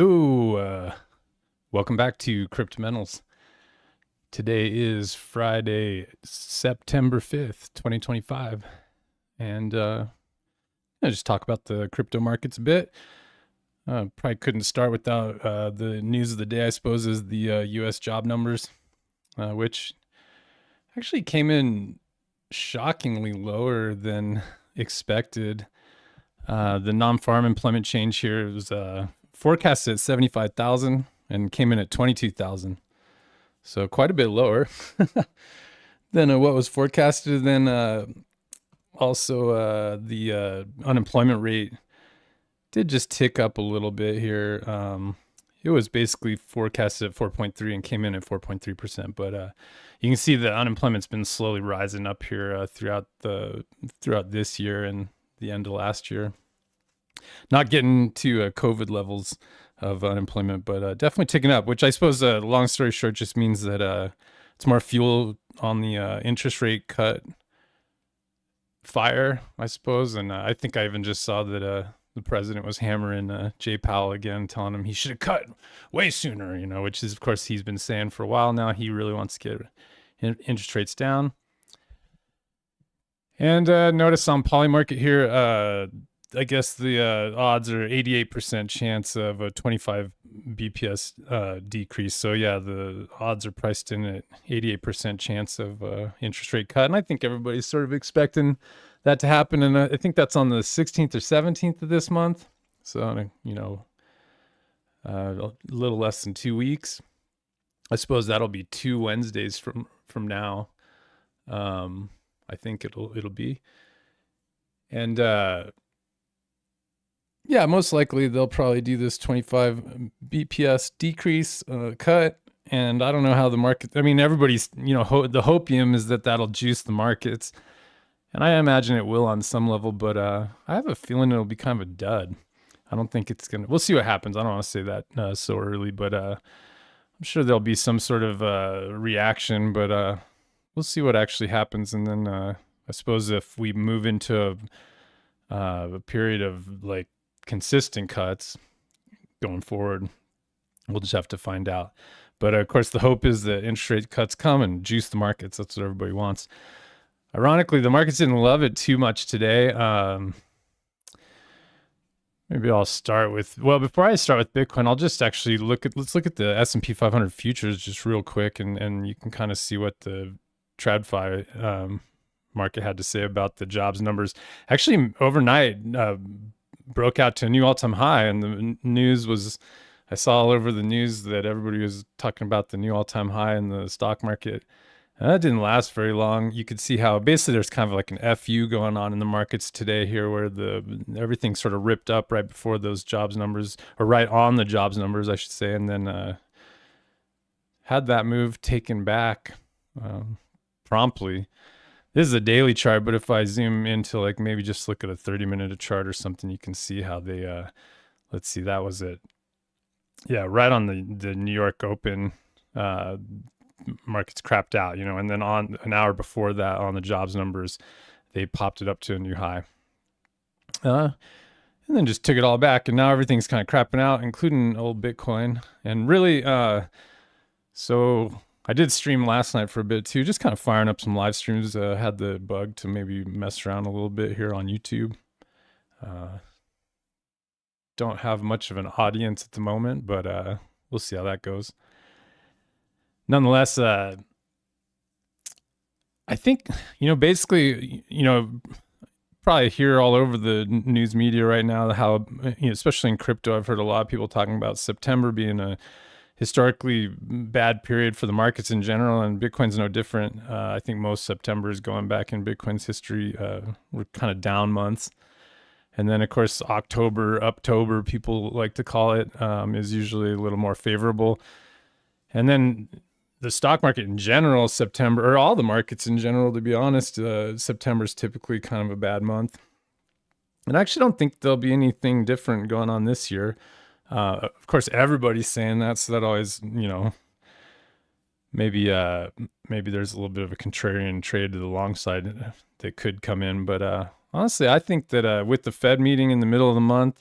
Yo, welcome back to Cryptomentals. Today is Friday, September 5th, 2025. And I'll just talk about the crypto markets a bit. Probably couldn't start without the news of the day, I suppose, is the US job numbers, which actually came in shockingly lower than expected. The non-farm employment change here was forecasted at 75,000 and came in at 22,000. So quite a bit lower than what was forecasted. Then also the unemployment rate did just tick up a little bit here. It was basically forecasted at 4.3 and came in at 4.3%. But you can see the unemployment's been slowly rising up here throughout this year and the end of last year. Not getting to COVID levels of unemployment, but definitely ticking up, which I suppose, long story short, just means that it's more fuel on the interest rate cut fire, I suppose. And I think I even just saw that the president was hammering Jay Powell again, telling him he should have cut way sooner, which is, of course, he's been saying for a while now. He really wants to get interest rates down. And notice on Polymarket here, I guess the odds are 88% chance of a 25 BPS decrease. So yeah, the odds are priced in at 88% chance of interest rate cut. And I think everybody's sort of expecting that to happen. And I think that's on the 16th or 17th of this month. So, a little less than 2 weeks. I suppose that'll be 2 Wednesdays from now. I think it'll be. And yeah, most likely they'll probably do this 25 BPS decrease cut. And I don't know how the market, everybody's, the hopium is that that'll juice the markets. And I imagine it will on some level, but I have a feeling it'll be kind of a dud. I don't think it's going to, we'll see what happens. I don't want to say that so early, but I'm sure there'll be some sort of reaction, but we'll see what actually happens. And then I suppose if we move into a period of like consistent cuts going forward, we'll just have to find out. But of course, the hope is that interest rate cuts come and juice the markets. That's what everybody wants. Ironically, the markets didn't love it too much today. Maybe I'll start with, well, before I start with Bitcoin, I'll just actually let's look at the S&P 500 futures just real quick, and you can kind of see what the TradFi market had to say about the jobs numbers. Actually, overnight, broke out to a new all-time high, and the news was, I saw all over the news that everybody was talking about the new all-time high in the stock market. And that didn't last very long. You could see how basically there's kind of like an FU going on in the markets today here, where everything sort of ripped up right before those jobs numbers, or right on the jobs numbers, I should say, and then had that move taken back promptly. This is a daily chart, but if I zoom into like maybe just look at a 30-minute chart or something, you can see how they, let's see, that was it. Yeah, right on the New York Open, markets crapped out, and then on an hour before that on the jobs numbers, they popped it up to a new high. And then just took it all back, and now everything's kind of crapping out, including old Bitcoin. And really, so I did stream last night for a bit too, just kind of firing up some live streams. Had the bug to maybe mess around a little bit here on YouTube. Don't have much of an audience at the moment, but we'll see how that goes. Nonetheless, I think, basically, probably hear all over the news media right now how, especially in crypto, I've heard a lot of people talking about September being a historically bad period for the markets in general, and Bitcoin's no different. I think most Septembers going back in Bitcoin's history were kind of down months. And then, of course, Uptober, people like to call it, is usually a little more favorable. And then the stock market in general, September, or all the markets in general, to be honest, September is typically kind of a bad month. And I actually don't think there'll be anything different going on this year. Of course, everybody's saying that, so that always, maybe there's a little bit of a contrarian trade to the long side that could come in. But honestly, I think that with the Fed meeting in the middle of the month,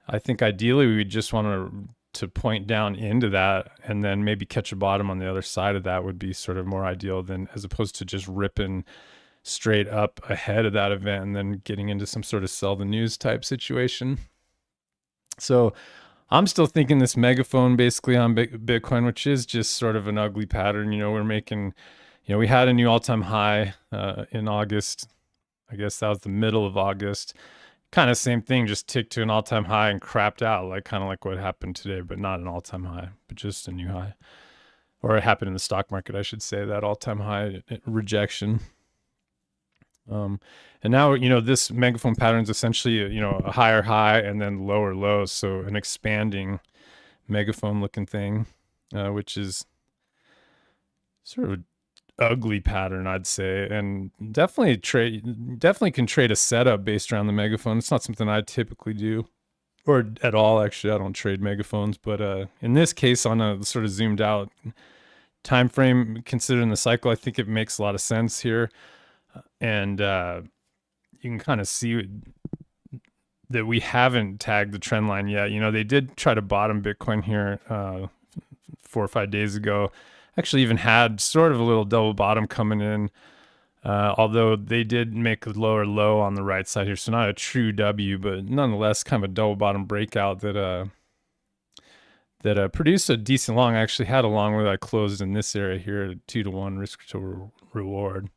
I think ideally we just want to point down into that and then maybe catch a bottom on the other side of that would be sort of more ideal than as opposed to just ripping straight up ahead of that event and then getting into some sort of sell the news type situation. So I'm still thinking this megaphone basically on Bitcoin, which is just sort of an ugly pattern. We're making, we had a new all-time high in August. I guess that was the middle of August. Kind of same thing, just ticked to an all-time high and crapped out, kind of like what happened today, but not an all-time high, but just a new high. Or it happened in the stock market, I should say, that all-time high rejection. And now, this megaphone pattern is essentially, a higher high and then lower low. So an expanding megaphone looking thing, which is sort of ugly pattern, I'd say, and definitely can trade a setup based around the megaphone. It's not something I typically do, or at all. Actually, I don't trade megaphones, but in this case, on a sort of zoomed out time frame, considering the cycle, I think it makes a lot of sense here. And you can kind of see that we haven't tagged the trend line yet. They did try to bottom Bitcoin here 4 or 5 days ago. Actually even had sort of a little double bottom coming in, although they did make a lower low on the right side here. So not a true W, but nonetheless kind of a double bottom breakout that produced a decent long. I actually had a long where I closed in this area here at 2-to-1 risk to reward.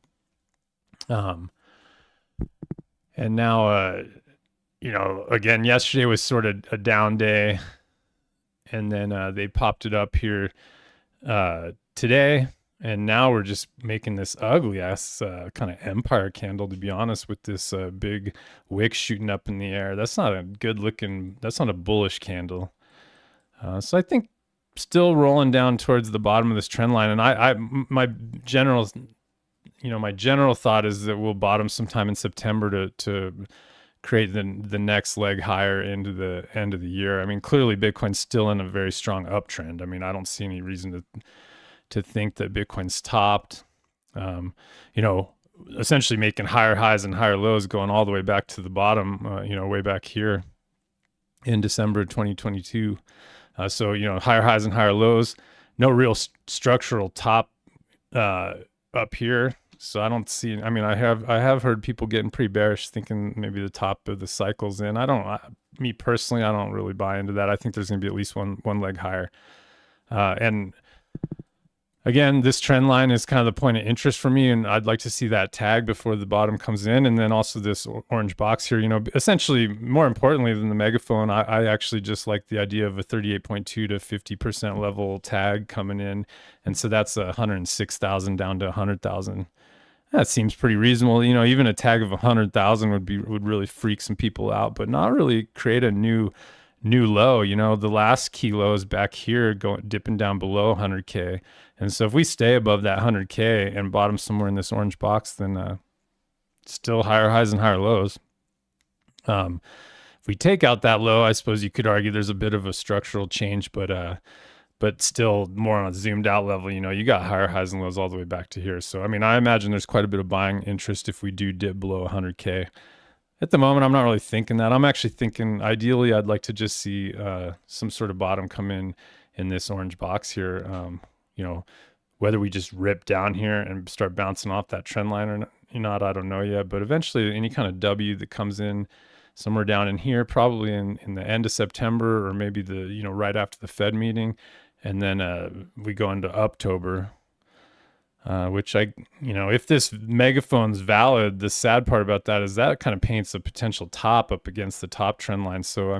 And now, again, yesterday was sort of a down day, and then they popped it up here today, and now we're just making this ugly ass kind of empire candle, to be honest, with this big wick shooting up in the air. That's not a good looking, that's not a bullish candle. So I think still rolling down towards the bottom of this trend line, and my general thought is that we'll bottom sometime in September to create the next leg higher into the end of the year. I mean, clearly Bitcoin's still in a very strong uptrend. I mean, I don't see any reason to think that Bitcoin's topped. Essentially making higher highs and higher lows, going all the way back to the bottom, way back here in December 2022. So higher highs and higher lows, no real structural top up here. So I don't see, I have heard people getting pretty bearish, thinking maybe the top of the cycle's in. Me personally, I don't really buy into that. I think there's going to be at least one leg higher. And again, this trend line is kind of the point of interest for me, and I'd like to see that tag before the bottom comes in. And then also this orange box here, essentially more importantly than the megaphone, I actually just like the idea of a 38.2 to 50% level tag coming in. And so that's 106,000 down to 100,000. That seems pretty reasonable. Even a tag of 100,000 would really freak some people out, but not really create a new low. The last key low is back here, dipping down below 100K. And so if we stay above that 100K and bottom somewhere in this orange box, then still higher highs and higher lows. If we take out that low, I suppose you could argue there's a bit of a structural change, but still more on a zoomed out level. You got higher highs and lows all the way back to here. So, I imagine there's quite a bit of buying interest if we do dip below 100K. At the moment, I'm not really thinking that. I'm actually thinking, ideally, I'd like to just see some sort of bottom come in this orange box here. Whether we just rip down here and start bouncing off that trend line or not, I don't know yet. But eventually, any kind of W that comes in somewhere down in here, probably in the end of September, or maybe right after the Fed meeting, and then we go into October. Which if this megaphone's valid, the sad part about that is that kind of paints a potential top up against the top trend line. So,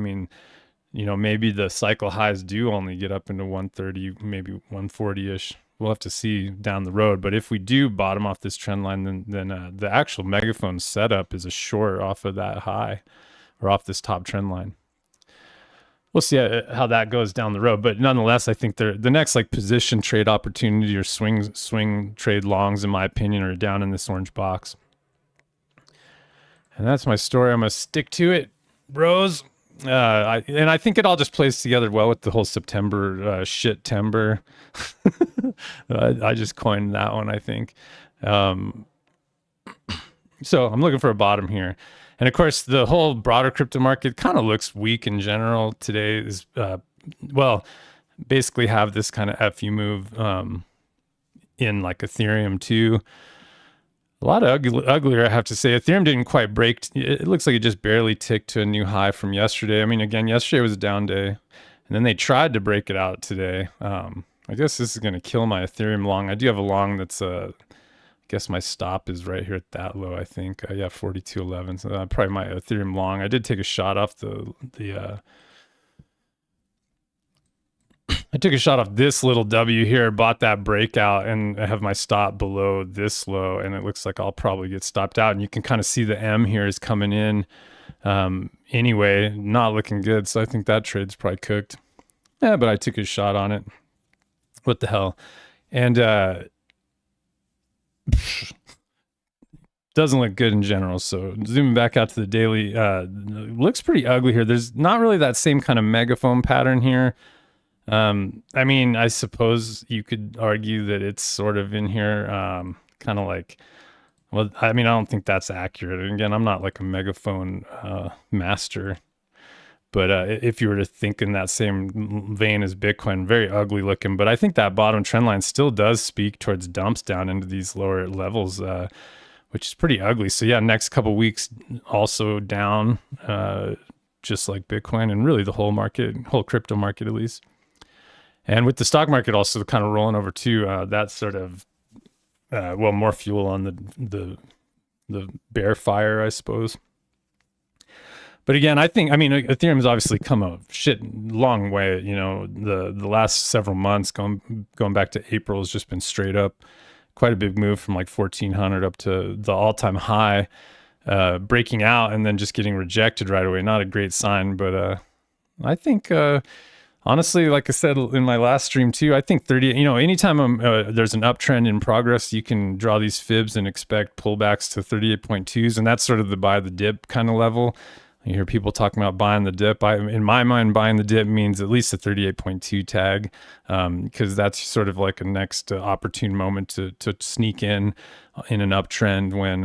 maybe the cycle highs do only get up into 130, maybe 140-ish. We'll have to see down the road. But if we do bottom off this trend line, then the actual megaphone setup is a short off of that high or off this top trend line. We'll see how that goes down the road, but nonetheless, I think the next position trade opportunity or swing trade longs, in my opinion, are down in this orange box. And that's my story. I'm gonna stick to it, bros. I think it all just plays together well with the whole September shit-tember. I just coined that one, I think. So I'm looking for a bottom here. And of course, the whole broader crypto market kind of looks weak in general. Today is well, basically have this kind of FU move in like Ethereum too. A lot of uglier, I have to say. Ethereum didn't quite break. It looks like it just barely ticked to a new high from yesterday. I mean, again, yesterday was a down day, and then they tried to break it out today. I guess this is going to kill my Ethereum long. I do have a long that's, I guess my stop is right here at that low, I think. Yeah, 42.11. So probably my Ethereum long. I did take a shot off I took a shot off this little W here, bought that breakout, and I have my stop below this low, and it looks like I'll probably get stopped out. And you can kind of see the M here is coming in. Anyway, not looking good, so I think that trade's probably cooked. Yeah, but I took a shot on it. What the hell? And doesn't look good in general. So zooming back out to the daily, looks pretty ugly here. There's not really that same kind of megaphone pattern here. I mean, I suppose you could argue that it's sort of in here, kind of like, well, I mean, I don't think that's accurate. And again, I'm not like a megaphone master, but if you were to think in that same vein as Bitcoin, very ugly looking. But I think that bottom trend line still does speak towards dumps down into these lower levels, which is pretty ugly. So yeah, next couple weeks also down, just like Bitcoin and really the whole market, whole crypto market at least. And with the stock market also kind of rolling over too, that's sort of, well, more fuel on the bear fire, I suppose. But again, I mean, Ethereum has obviously come a long way. You know, the last several months, going back to April, has just been straight up, quite a big move from like 1,400 up to the all-time high, breaking out and then just getting rejected right away. Not a great sign, but I think. Honestly, like I said in my last stream too, I think 30, anytime there's an uptrend in progress, you can draw these fibs and expect pullbacks to 38.2s. And that's sort of the buy the dip kind of level. You hear people talking about buying the dip. In my mind, buying the dip means at least a 38.2 tag, because that's sort of like a next opportune moment to sneak in an uptrend when,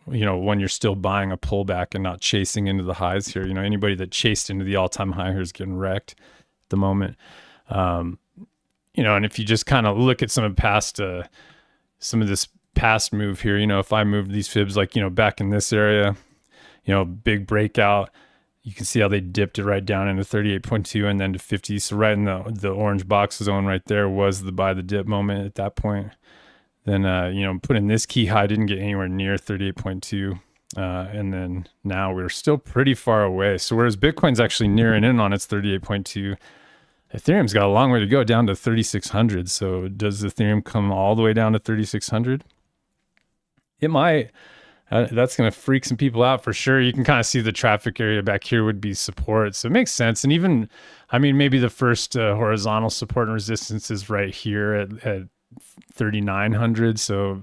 when you're still buying a pullback and not chasing into the highs here. Anybody that chased into the all-time high here is getting wrecked the moment. And if you just kind of look at some of this past move here, if I moved these fibs like, back in this area, big breakout, you can see how they dipped it right down into 38.2 and then to 50. So right in the orange box zone right there was the buy the dip moment at that point. Then, put in this key high, didn't get anywhere near 38.2. And then now we're still pretty far away. So whereas Bitcoin's actually nearing in on its 38.2, Ethereum's got a long way to go down to 3,600. So does Ethereum come all the way down to 3,600? It might. That's going to freak some people out for sure. You can kind of see the traffic area back here would be support. So it makes sense. And even, maybe the first horizontal support and resistance is right here at 3,900. So,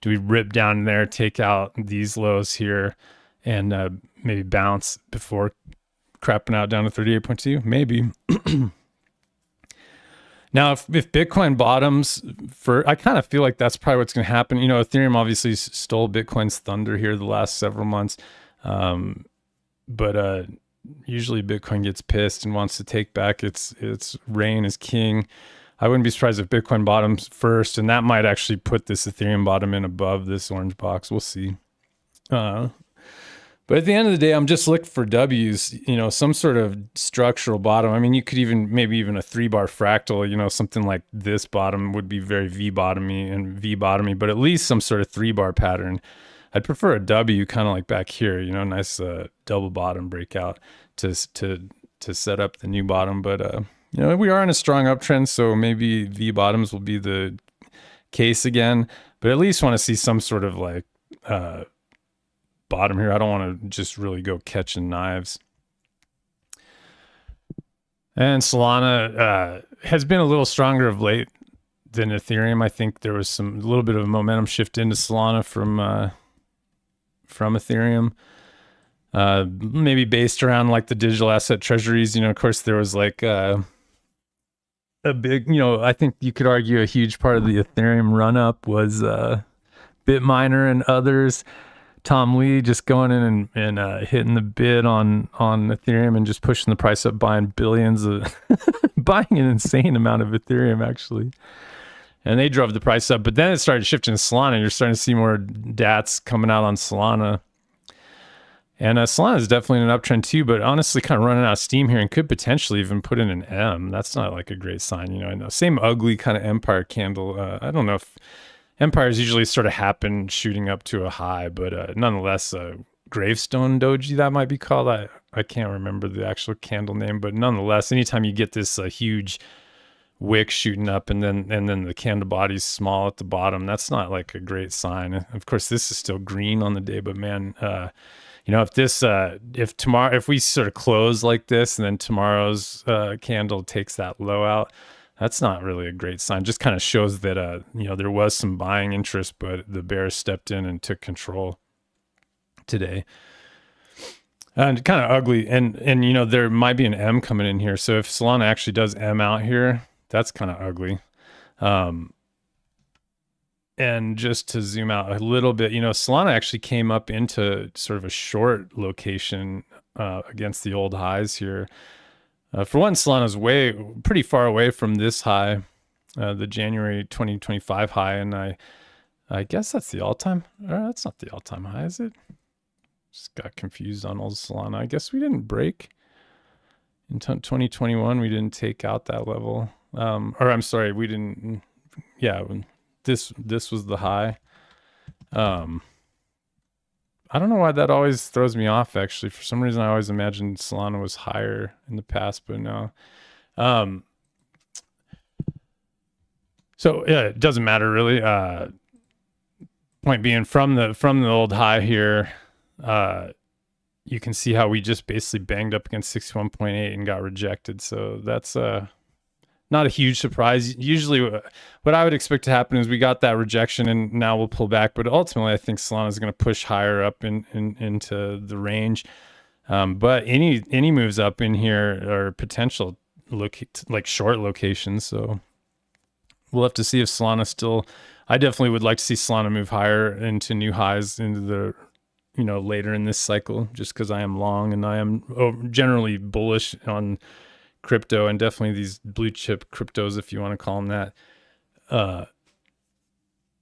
do we rip down there, take out these lows here, and maybe bounce before crapping out down to 38.2? Maybe. Now, if Bitcoin bottoms, I kind of feel like that's probably what's going to happen. Ethereum obviously stole Bitcoin's thunder here the last several months. But usually Bitcoin gets pissed and wants to take back its reign as king. I wouldn't be surprised if Bitcoin bottoms first, and that might actually put this Ethereum bottom in above this orange box. We'll see. But at the end of the day, I'm just looking for W's, some sort of structural bottom. You could maybe even a 3-bar fractal, something like this bottom would be very V-bottomy and V-bottomy, but at least some sort of 3-bar pattern. I'd prefer a W kind of like back here, nice double bottom breakout to set up the new bottom. But, we are in a strong uptrend, so maybe V-bottoms will be the case again, but at least want to see some sort of like bottom here. I don't want to just really go catching knives. And Solana has been a little stronger of late than Ethereum. I think there was a little bit of a momentum shift into Solana from Ethereum, maybe based around like the digital asset treasuries. Of course, there was like a big, I think you could argue a huge part of the Ethereum run up was Bitminer and others Tom Lee just going in and hitting the bid on Ethereum and just pushing the price up, buying billions of, buying an insane amount of Ethereum actually. And they drove the price up, but then it started shifting to Solana. You're starting to see more DATs coming out on Solana. And Solana is definitely in an uptrend too, but honestly kind of running out of steam here and could potentially even put in an M. That's not like a great sign, you know. I know. Same ugly kind of Empire candle. I don't know if Empires usually sort of happen shooting up to a high, but nonetheless, gravestone doji, that might be called. I can't remember the actual candle name, but nonetheless, anytime you get this huge wick shooting up and then the candle body's small at the bottom, that's not like a great sign. Of course, this is still green on the day, but man, you know, if we sort of close like this and then tomorrow's candle takes that low out, that's not really a great sign. Just kind of shows that you know, there was some buying interest, but the bears stepped in and took control today. And kind of ugly, and you know, there might be an M coming in here. So if Solana actually does M out here, that's kind of ugly. And just to zoom out a little bit, you know, Solana actually came up into sort of a short location against the old highs here. For one, Solana's pretty far away from this high, the January 2025 high, and I guess that's the all-time. That's not the all-time high, is it? Just got confused on old Solana. I guess we didn't break in 2021. We didn't take out that level. Or I'm sorry, we didn't. Yeah, when this was the high. I don't know why that always throws me off. Actually, for some reason, I always imagined Solana was higher in the past, but no. So yeah, it doesn't matter really. Point being, from the old high here, you can see how we just basically banged up against 61.8 and got rejected. So that's not a huge surprise. Usually what I would expect to happen is we got that rejection and now we'll pull back. But ultimately, I think Solana is going to push higher up into the range. But any moves up in here are potential like short locations. So we'll have to see if Solana still, I definitely would like to see Solana move higher into new highs into the, you know, later in this cycle, just because I am long and I am generally bullish on crypto, and definitely these blue chip cryptos, if you want to call them that.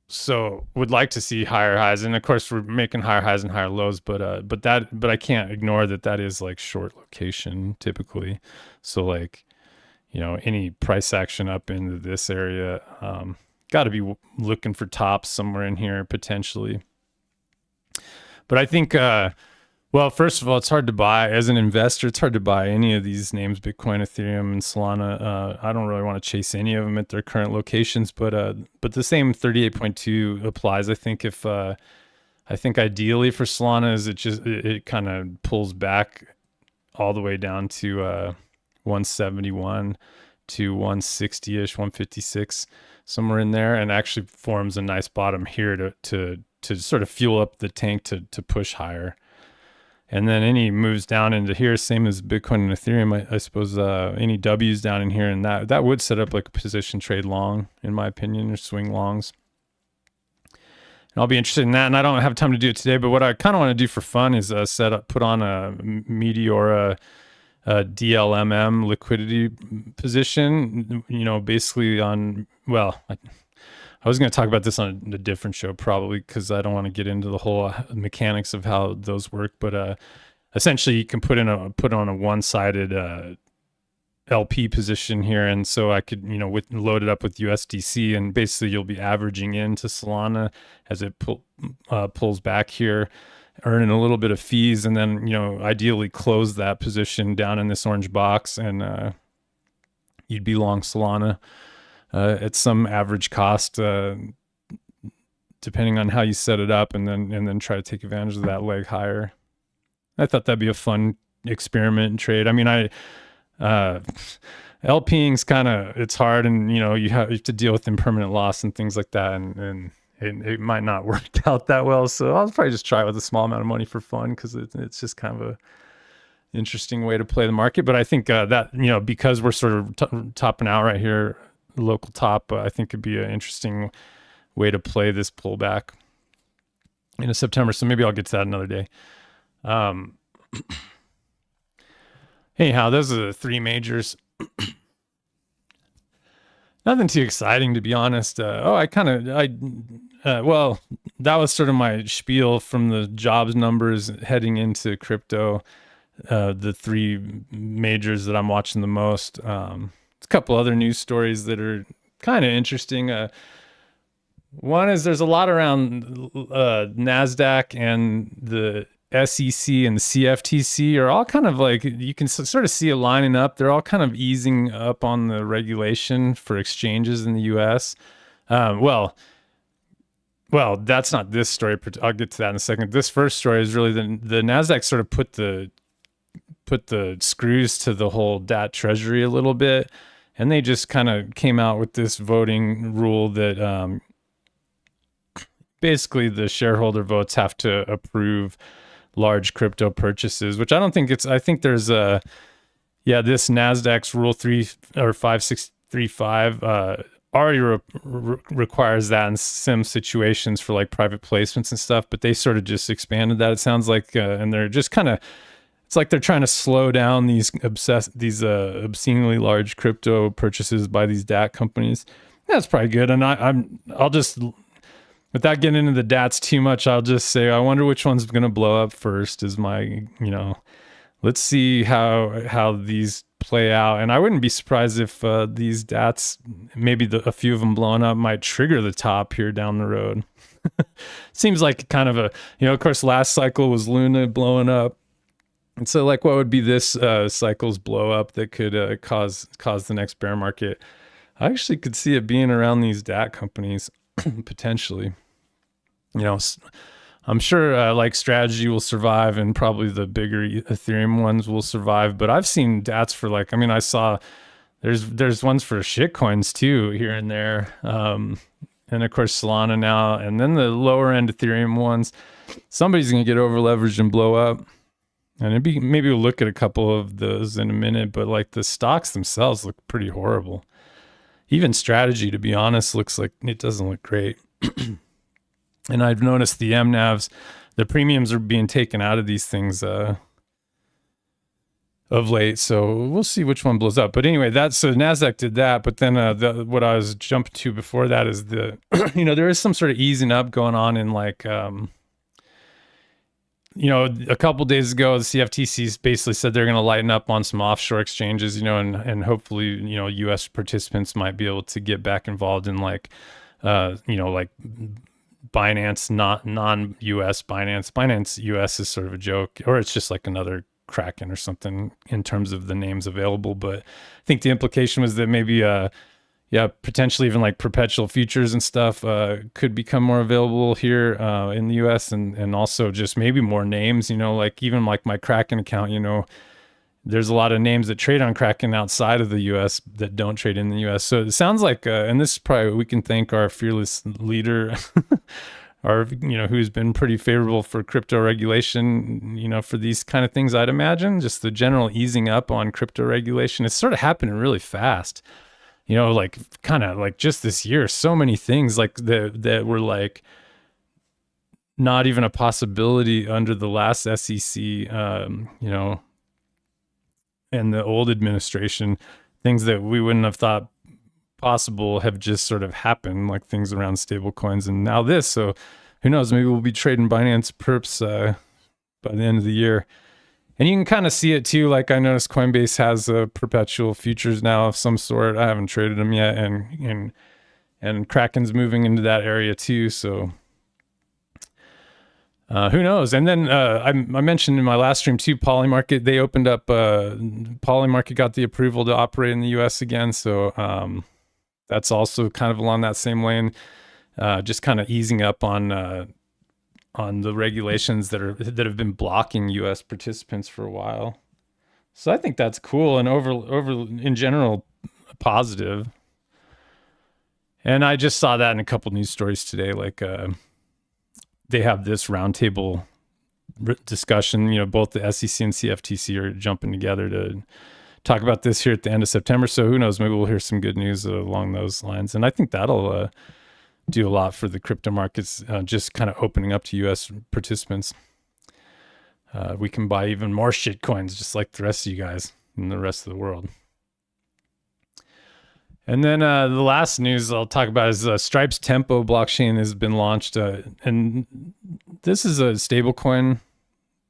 So would like to see higher highs, and of course we're making higher highs and higher lows, but I can't ignore that is like short location typically. So like, you know, any price action up into this area, got to be looking for tops somewhere in here potentially. But I think, well, first of all, it's hard to buy as an investor. It's hard to buy any of these names, Bitcoin, Ethereum, and Solana. I don't really want to chase any of them at their current locations, but the same 38.2 applies. I think I think ideally for Solana is it kind of pulls back all the way down to 171 to 160-ish, 156, somewhere in there, and actually forms a nice bottom here to sort of fuel up the tank to push higher. And then any moves down into here, same as Bitcoin and Ethereum, I suppose, any W's down in here, and that would set up like a position trade long, in my opinion, or swing longs. And I'll be interested in that, and I don't have time to do it today, but what I kind of want to do for fun is put on a Meteora DLMM liquidity position, you know, basically on, well, I was going to talk about this on a different show probably, because I don't want to get into the whole mechanics of how those work. But essentially, you can put on a one-sided LP position here, and so I could, you know, load it up with USDC, and basically you'll be averaging into Solana as it pulls back here, earning a little bit of fees, and then, you know, ideally close that position down in this orange box, and you'd be long Solana at some average cost, depending on how you set it up, and then try to take advantage of that leg higher. I thought that'd be a fun experiment and trade. I mean, LPing's kind of, it's hard, and you know, you have to deal with impermanent loss and things like that, and it might not work out that well. So I'll probably just try it with a small amount of money for fun, because it's just kind of a interesting way to play the market. But I think that, you know, because we're sort of topping out right here, local top, I think it'd be an interesting way to play this pullback. into September. So maybe I'll get to that another day. Um, anyhow, those are the three majors. Nothing too exciting, to be honest. Well, that was sort of my spiel from the jobs numbers heading into crypto. The three majors that I'm watching the most. A couple other news stories that are kind of interesting. One is there's a lot around NASDAQ, and the SEC and the CFTC are all kind of like, you can sort of see it lining up. They're all kind of easing up on the regulation for exchanges in the US. Well, that's not this story. I'll get to that in a second. This first story is really the NASDAQ sort of put the screws to the whole DAT treasury a little bit. And they just kind of came out with this voting rule that basically the shareholder votes have to approve large crypto purchases, which I don't think I think there's this NASDAQ's rule 5635 already requires that in some situations for like private placements and stuff, but they sort of just expanded that, it sounds like, and they're just kind of, it's like they're trying to slow down these obscenely large crypto purchases by these DAT companies. That's probably good. And I'll just, without getting into the DATs too much, I'll just say, I wonder which one's going to blow up first is my, let's see how these play out. And I wouldn't be surprised if these DATs, maybe a few of them blowing up, might trigger the top here down the road. Seems like kind of a, of course, last cycle was Luna blowing up. And so like, what would be this cycle's blow up that could cause the next bear market? I actually could see it being around these DAT companies potentially. I'm sure like Strategy will survive, and probably the bigger Ethereum ones will survive. But I've seen DATs for like, I saw there's ones for shit coins too here and there. And of course Solana now, and then the lower end Ethereum ones, somebody's going to get over leveraged and blow up. And maybe we'll look at a couple of those in a minute, but like the stocks themselves look pretty horrible. Even Strategy, to be honest, looks like it doesn't look great. And I've noticed the MNAVs, the premiums are being taken out of these things of late. So we'll see which one blows up. But anyway, so NASDAQ did that. But then what I was jumping to before that is there is some sort of easing up going on in like, a couple days ago, the CFTC basically said they're going to lighten up on some offshore exchanges, and hopefully, U.S. participants might be able to get back involved in like, like Binance, not non-U.S. Binance. Binance U.S. is sort of a joke, or it's just like another Kraken or something in terms of the names available. But I think the implication was that maybe, potentially even like perpetual futures and stuff could become more available here in the US, and also just maybe more names, like even like my Kraken account, there's a lot of names that trade on Kraken outside of the US that don't trade in the US. So it sounds like, and this is probably, we can thank our fearless leader, who's been pretty favorable for crypto regulation, for these kind of things. I'd imagine just the general easing up on crypto regulation. It's sort of happening really fast. Like kind of like just this year, so many things like that were like not even a possibility under the last SEC, and the old administration, things that we wouldn't have thought possible have just sort of happened, like things around stable coins and now this. So who knows, maybe we'll be trading Binance perps by the end of the year. And you can kind of see it too. Like I noticed Coinbase has perpetual futures now of some sort. I haven't traded them yet, and Kraken's moving into that area too. So who knows? And then I mentioned in my last stream too, Polymarket. They opened up. Polymarket got the approval to operate in the U.S. again. So that's also kind of along that same lane, just kind of easing up on the regulations that have been blocking U.S. participants for a while. So I think that's cool and over in general positive. And I just saw that in a couple news stories today. Like they have this roundtable discussion. Both the SEC and CFTC are jumping together to talk about this here at the end of September. So who knows? Maybe we'll hear some good news along those lines. And I think that'll do a lot for the crypto markets, just kind of opening up to U.S. participants. We can buy even more shit coins, just like the rest of you guys and the rest of the world. And then the last news I'll talk about is Stripe's Tempo blockchain has been launched, and this is a stablecoin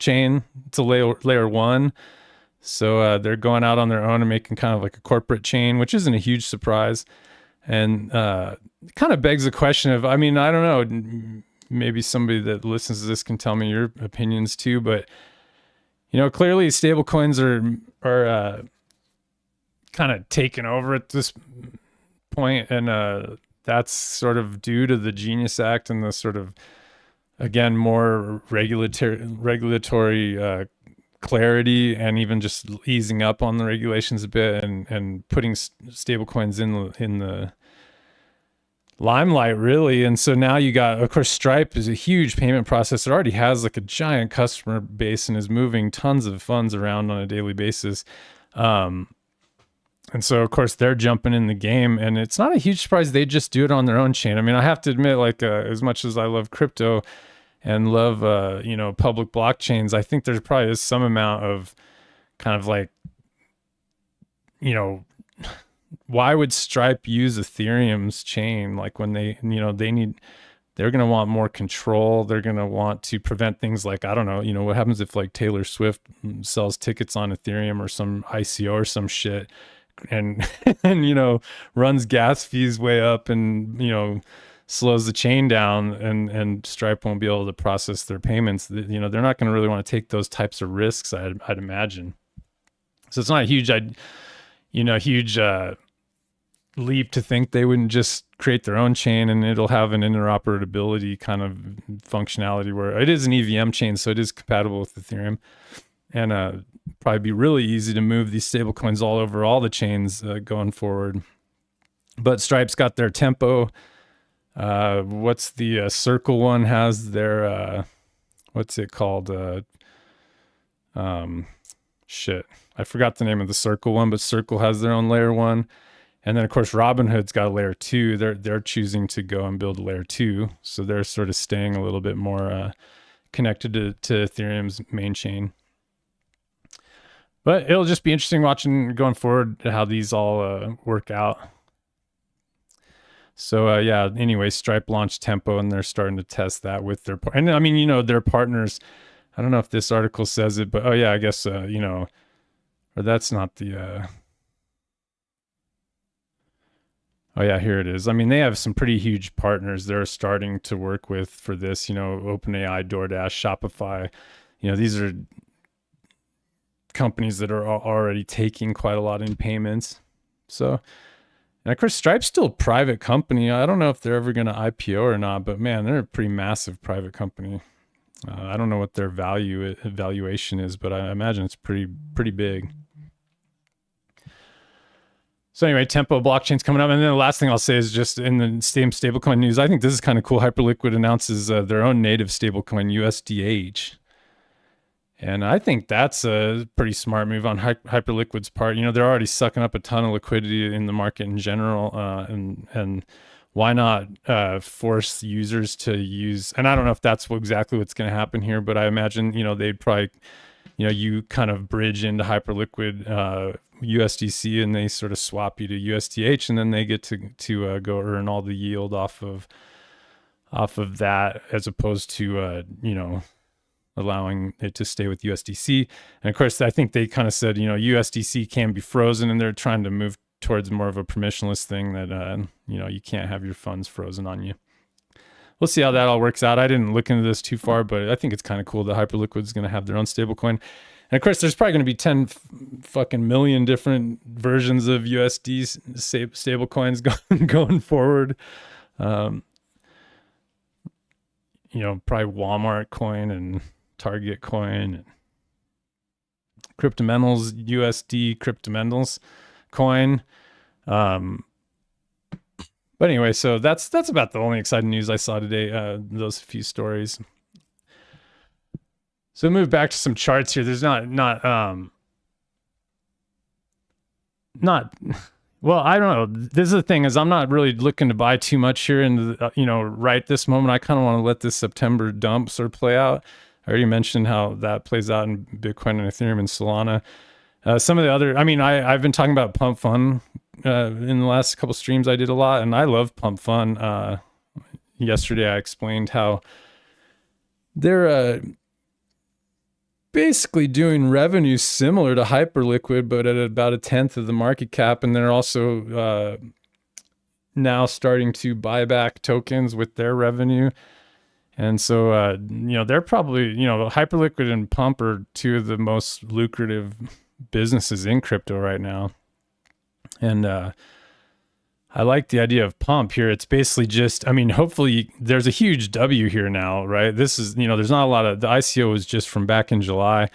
chain. It's a layer one, so they're going out on their own and making kind of like a corporate chain, which isn't a huge surprise. And it kind of begs the question of, I mean, I don't know, maybe somebody that listens to this can tell me your opinions too, but clearly stablecoins are kind of taken over at this point, and that's sort of due to the Genius Act and the sort of, again, more regulatory clarity, and even just easing up on the regulations a bit, and putting stablecoins in the limelight, really. And so now you got, of course, Stripe is a huge payment processor, already has like a giant customer base and is moving tons of funds around on a daily basis. And so, of course, they're jumping in the game, and it's not a huge surprise they just do it on their own chain. I mean, I have to admit, like, as much as I love crypto and love, public blockchains, I think there's probably some amount of kind of like, why would Stripe use Ethereum's chain? Like when they're going to want more control. They're going to want to prevent things like, I don't know, what happens if like Taylor Swift sells tickets on Ethereum or some ICO or some shit, and runs gas fees way up, and slows the chain down, and Stripe won't be able to process their payments. They're not going to really want to take those types of risks, I'd imagine. So it's not a huge leap to think they wouldn't just create their own chain and it'll have an interoperability kind of functionality where it is an EVM chain, so it is compatible with Ethereum, and probably be really easy to move these stablecoins all over all the chains going forward. But Stripe's got their Tempo. What's the Circle one has their what's it called? Shit, I forgot the name of the Circle one, but Circle has their own layer one. And then, of course, Robinhood's got a layer two. They're choosing to go and build a layer two, so they're sort of staying a little bit more connected to Ethereum's main chain. But it'll just be interesting watching going forward how these all work out. So yeah. Anyway, Stripe launched Tempo, and they're starting to test that with their and I mean, their partners. I don't know if this article says it, but oh yeah, I guess or that's not the. Oh yeah, here it is. I mean, they have some pretty huge partners they're starting to work with for this. OpenAI, DoorDash, Shopify. These are companies that are already taking quite a lot in payments. So, and of course, Stripe's still a private company. I don't know if they're ever going to IPO or not, but man, they're a pretty massive private company. I don't know what their valuation is, but I imagine it's pretty big. So anyway, Tempo blockchain's coming up. And then the last thing I'll say is just in the same stablecoin news, I think this is kind of cool. Hyperliquid announces their own native stablecoin, USDH. And I think that's a pretty smart move on Hyperliquid's part. They're already sucking up a ton of liquidity in the market in general. And why not force users to use, and I don't know if that's exactly what's going to happen here, but I imagine, they'd probably, you kind of bridge into Hyperliquid USDC, and they sort of swap you to USDH, and then they get to go earn all the yield off of that, as opposed to allowing it to stay with USDC. And of course, I think they kind of said, USDC can be frozen, and they're trying to move towards more of a permissionless thing that you can't have your funds frozen on you. We'll see how that all works out. I didn't look into this too far, but I think it's kind of cool that Hyperliquid is going to have their own stablecoin. And of course, there's probably going to be 10 fucking million different versions of USD stablecoins going forward. Probably Walmart coin and Target coin, and Cryptomentals USD Cryptomentals coin. But anyway, so that's about the only exciting news I saw today. Those few stories. So move back to some charts here. There's not Well, I don't know. This is the thing is I'm not really looking to buy too much here in the, right this moment. I kind of want to let this September dump sort of play out. I already mentioned how that plays out in Bitcoin and Ethereum and Solana. Some of the other, I mean, I've been talking about Pump Fun in the last couple streams. I did a lot, and I love Pump Fun. Yesterday, I explained how they're basically doing revenue similar to Hyperliquid, but at about a tenth of the market cap, and they're also now starting to buy back tokens with their revenue. And so, they're probably, Hyperliquid and Pump are two of the most lucrative businesses in crypto right now. And I like the idea of Pump here. It's basically just, I mean, hopefully there's a huge W here now, right? This is, there's not a lot of, the ICO was just from back in July,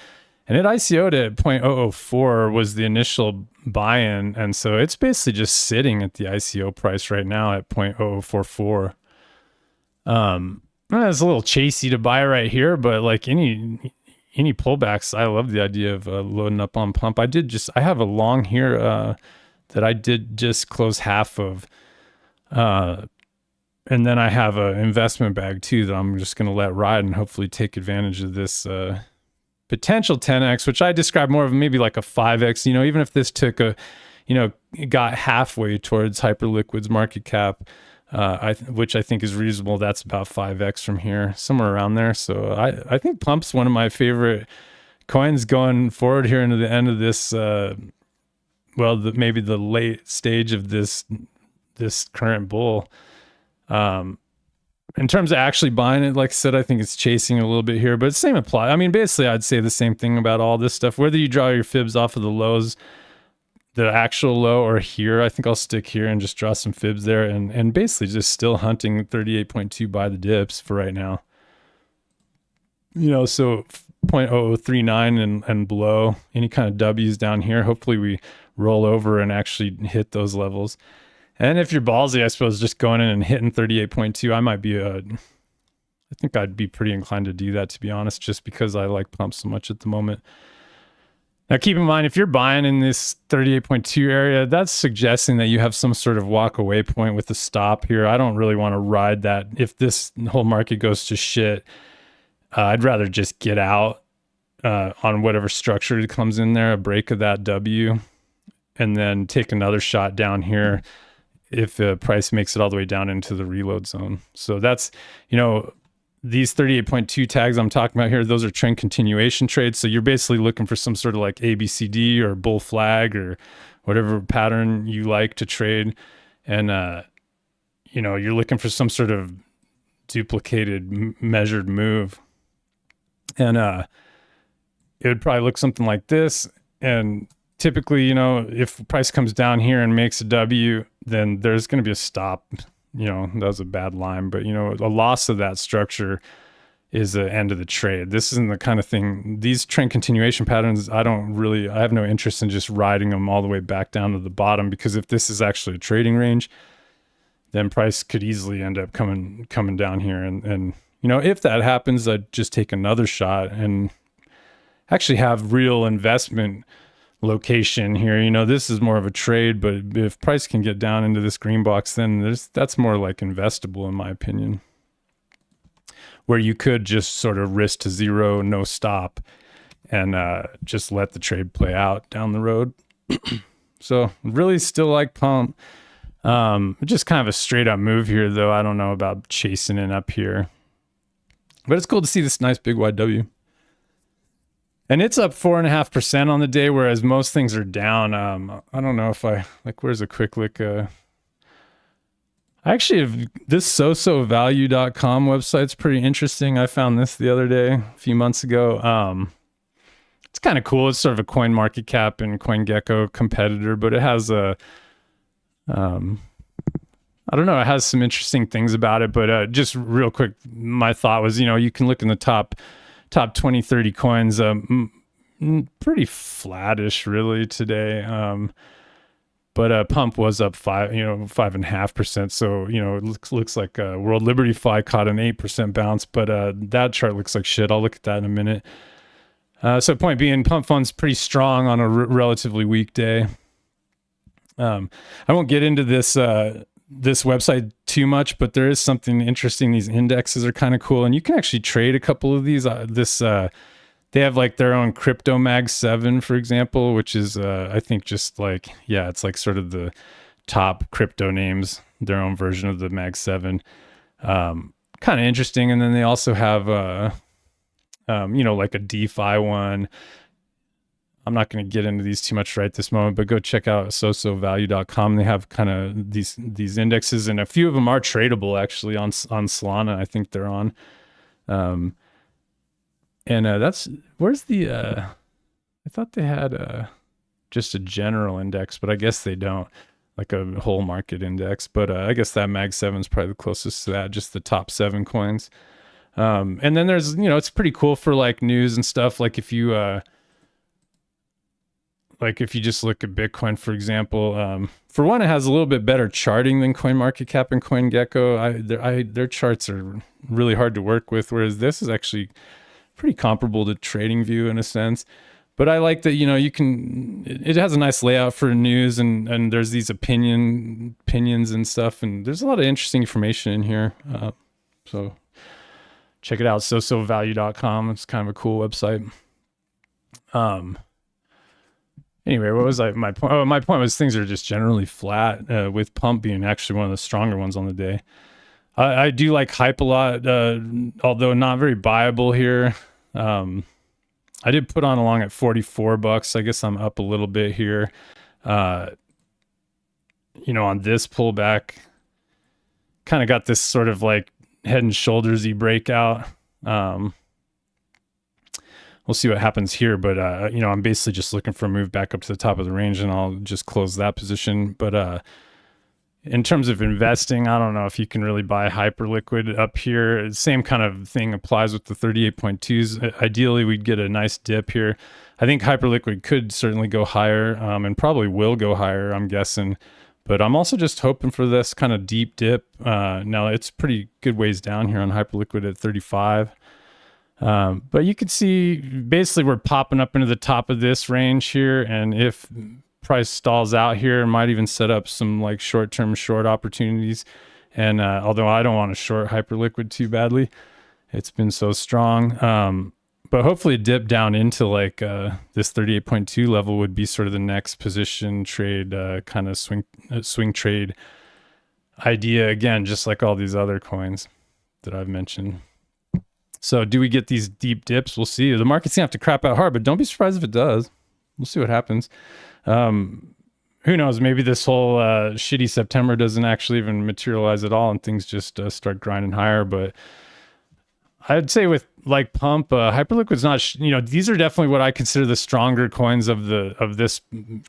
and it ICO'd at 0.004 was the initial buy-in. And so it's basically just sitting at the ICO price right now at 0.0044. It's a little chasey to buy right here, but like any pullbacks, I love the idea of loading up on Pump. I have a long here that I did just close half of. And then I have an investment bag too that I'm just going to let ride and hopefully take advantage of this potential 10x, which I describe more of maybe like a 5x. Even if this took got halfway towards Hyperliquid's market cap, which I think is reasonable. That's about 5x from here, somewhere around there. So I think Pump's one of my favorite coins going forward here into the end of this. Maybe the late stage of this current bull. In terms of actually buying it, like I said, I think it's chasing a little bit here, but same apply. I mean, basically, I'd say the same thing about all this stuff. Whether you draw your fibs off of the lows, the actual low, or here, I think I'll stick here and just draw some fibs there, and basically just still hunting 38.2 by the dips for right now. So 0.0039 and below, any kind of W's down here. Hopefully we roll over and actually hit those levels. And if you're ballsy, I suppose just going in and hitting 38.2, I think I'd be pretty inclined to do that, to be honest, just because I like Pump so much at the moment. Now, keep in mind, if you're buying in this 38.2 area, that's suggesting that you have some sort of walk away point with a stop here. I don't really want to ride that. If this whole market goes to shit, I'd rather just get out on whatever structure comes in there, a break of that W, and then take another shot down here if the price makes it all the way down into the reload zone. So that's, these 38.2 tags I'm talking about here, those are trend continuation trades. So you're basically looking for some sort of like ABCD or bull flag or whatever pattern you like to trade. And, you're looking for some sort of duplicated measured move. And it would probably look something like this. And typically, if price comes down here and makes a W, then there's going to be a stop. That was a bad line, but a loss of that structure is the end of the trade. This isn't the kind of thing, these trend continuation patterns, I have no interest in just riding them all the way back down to the bottom, because if this is actually a trading range, then price could easily end up coming down here. And if that happens, I'd just take another shot and actually have real investment location here. This is more of a trade, but if price can get down into this green box, then that's more like investable, in my opinion, where you could just sort of risk to zero, no stop, and just let the trade play out down the road. So really still like Pump. Just kind of a straight up move here, though. I don't know about chasing it up here, but it's cool to see this nice big wide W. And it's up 4.5% on the day, whereas most things are down. I don't know if where's a quick look? I actually have this sosovalue.com website's pretty interesting. I found this the other day, a few months ago. It's kind of cool. It's sort of a CoinMarketCap and CoinGecko competitor, but it has I don't know, it has some interesting things about it. But just real quick, my thought was, you can look in the top 20, 30 coins, pretty flattish really today. But Pump was up 5.5%. So, it looks like World Liberty Fi caught an 8% bounce, but that chart looks like shit. I'll look at that in a minute. So point being, Pump Fund's pretty strong on a relatively weak day. I won't get into this website too much, but there is something interesting. These indexes are kind of cool, and you can actually trade a couple of these. They have like their own crypto mag 7, for example, which is I think just like, yeah, it's like sort of the top crypto names, their own version of the mag 7. Kind of interesting. And then they also have like a DeFi one. I'm not going to get into these too much right this moment, but go check out sosovalue.com. They have kind of these indexes, and a few of them are tradable actually on Solana. I think they're on. That's where's the I thought they had just a general index, but I guess they don't, like a whole market index. But I guess that mag 7 is probably the closest to that, just the top 7 coins. And then there's, it's pretty cool for like news and stuff. Like if you just look at Bitcoin, for example, for one, it has a little bit better charting than CoinMarketCap and CoinGecko. Their charts are really hard to work with, whereas this is actually pretty comparable to TradingView in a sense. But I like that, it has a nice layout for news, and there's these opinions and stuff, and there's a lot of interesting information in here. So check it out, sosovalue.com. It's kind of a cool website. Anyway, what was my point? Oh, my point was things are just generally flat, with Pump being actually one of the stronger ones on the day. I do like Hype a lot, although not very buyable here. I did put on along at $44. I guess I'm up a little bit here. On this pullback, kind of got this sort of like head and shoulders-y breakout. We'll see what happens here, but I'm basically just looking for a move back up to the top of the range, and I'll just close that position. But in terms of investing, I don't know if you can really buy Hyperliquid up here. Same kind of thing applies with the 38.2s. Ideally, we'd get a nice dip here. I think Hyperliquid could certainly go higher, and probably will go higher, I'm guessing. But I'm also just hoping for this kind of deep dip. Now, it's pretty good ways down here on Hyperliquid at 35. But you can see basically we're popping up into the top of this range here, and if price stalls out here, it might even set up some like short-term short opportunities. And although I don't want to short Hyperliquid too badly, it's been so strong. But hopefully a dip down into like this 38.2 level would be sort of the next position trade, kind of swing trade idea, again, just like all these other coins that I've mentioned. So do we get these deep dips? We'll see. The market's gonna have to crap out hard, but don't be surprised if it does. We'll see what happens. Who knows? Maybe this whole shitty September doesn't actually even materialize at all, and things just start grinding higher. But I'd say with like Pump, Hyperliquid's not. These are definitely what I consider the stronger coins of this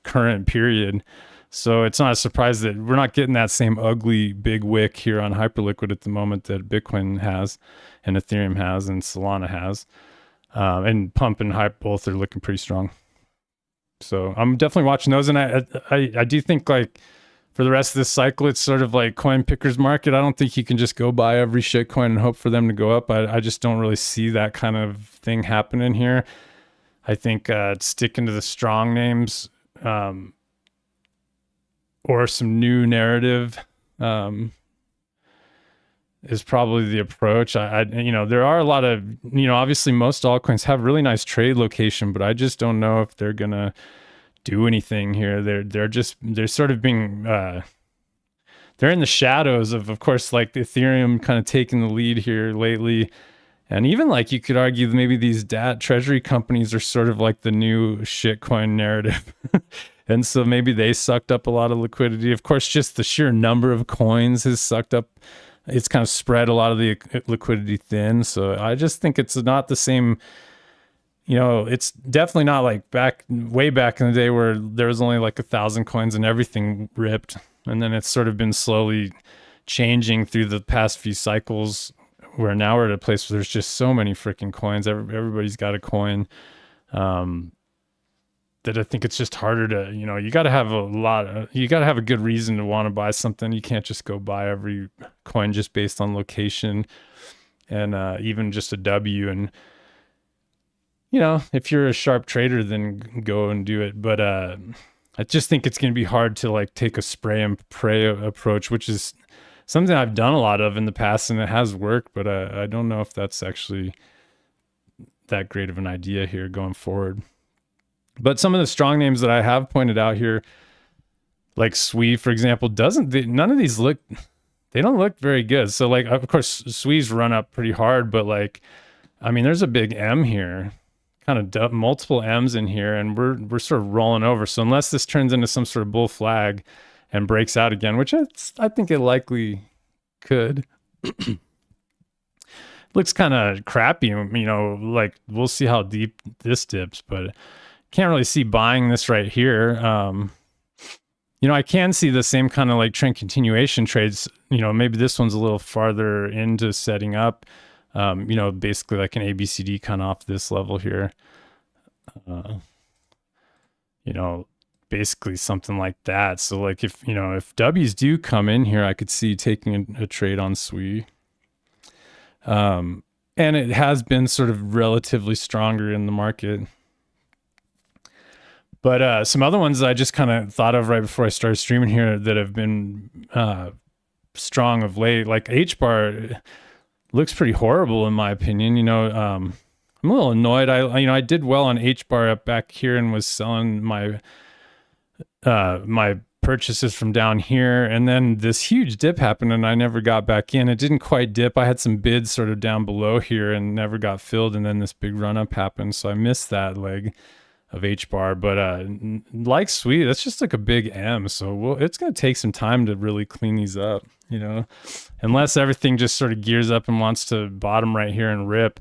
current period. So it's not a surprise that we're not getting that same ugly big wick here on Hyperliquid at the moment that Bitcoin has, and Ethereum has, and Solana has. And Pump and Hype both are looking pretty strong. So I'm definitely watching those, and I do think like for the rest of this cycle, it's sort of like coin pickers market. I don't think you can just go buy every shit coin and hope for them to go up. I just don't really see that kind of thing happening here. I think sticking to the strong names, or some new narrative, is probably the approach. There are a lot of, obviously most altcoins have really nice trade location, but I just don't know if they're gonna do anything here. They're sort of being, they're in the shadows of course, like the Ethereum kind of taking the lead here lately. And even like you could argue maybe these DAT treasury companies are sort of like the new shitcoin narrative. And so maybe they sucked up a lot of liquidity. Of course, just the sheer number of coins has sucked up. It's kind of spread a lot of the liquidity thin. So I just think it's not the same. It's definitely not like way back in the day where there was only like 1,000 coins and everything ripped. And then it's sort of been slowly changing through the past few cycles, where now we're at a place where there's just so many freaking coins. Everybody's got a coin. That I think it's just harder to, you got to have you got to have a good reason to want to buy something. You can't just go buy every coin just based on location and even just a W. And, if you're a sharp trader, then go and do it. But I just think it's going to be hard to like take a spray and pray approach, which is something I've done a lot of in the past and it has worked, but I don't know if that's actually that great of an idea here going forward. But some of the strong names that I have pointed out here, like Sui, for example, none of these look, they don't look very good. So like, of course, Sui's run up pretty hard, but like, I mean, there's a big M here, kind of multiple M's in here, and we're sort of rolling over. So unless this turns into some sort of bull flag and breaks out again, which I think it likely could. Looks kind of crappy, you know, like we'll see how deep this dips, but can't really see buying this right here. You know, I can see the same kind of like trend continuation trades. You know, maybe this one's a little farther into setting up, you know, basically like an ABCD kind of off this level here. You know, basically something like that. So like if, you know, if W's do come in here, I could see taking a trade on Sui. And it has been sort of relatively stronger in the market. But some other ones I just kind of thought of right before I started streaming here that have been strong of late, like H-bar looks pretty horrible in my opinion. You know, I'm a little annoyed. I did well on H-bar up back here and was selling my my purchases from down here, and then this huge dip happened and I never got back in. It didn't quite dip. I had some bids sort of down below here and never got filled, and then this big run up happened, so I missed that leg of H-bar. But like Sui, that's just like a big M, so it's going to take some time to really clean these up, you know, unless everything just sort of gears up and wants to bottom right here and rip.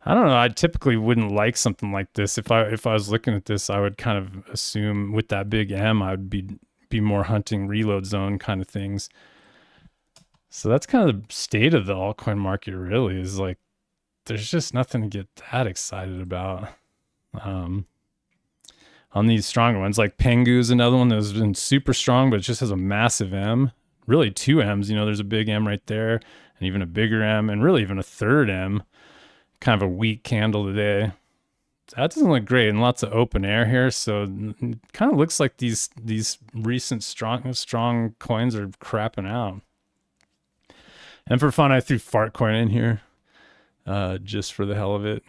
I don't know. I typically wouldn't like something like this. If I was looking at this, I would kind of assume with that big M, I would be more hunting reload zone kind of things. So that's kind of the state of the altcoin market, really, is like there's just nothing to get that excited about. On these stronger ones, like Pengu's another one that's been super strong, but it just has a massive M, really two M's. You know, there's a big M right there and even a bigger M and really even a third M. Kind of a weak candle today. That doesn't look great, and lots of open air here, so it kind of looks like these recent strong coins are crapping out. And for fun, I threw Fart Coin in here just for the hell of it.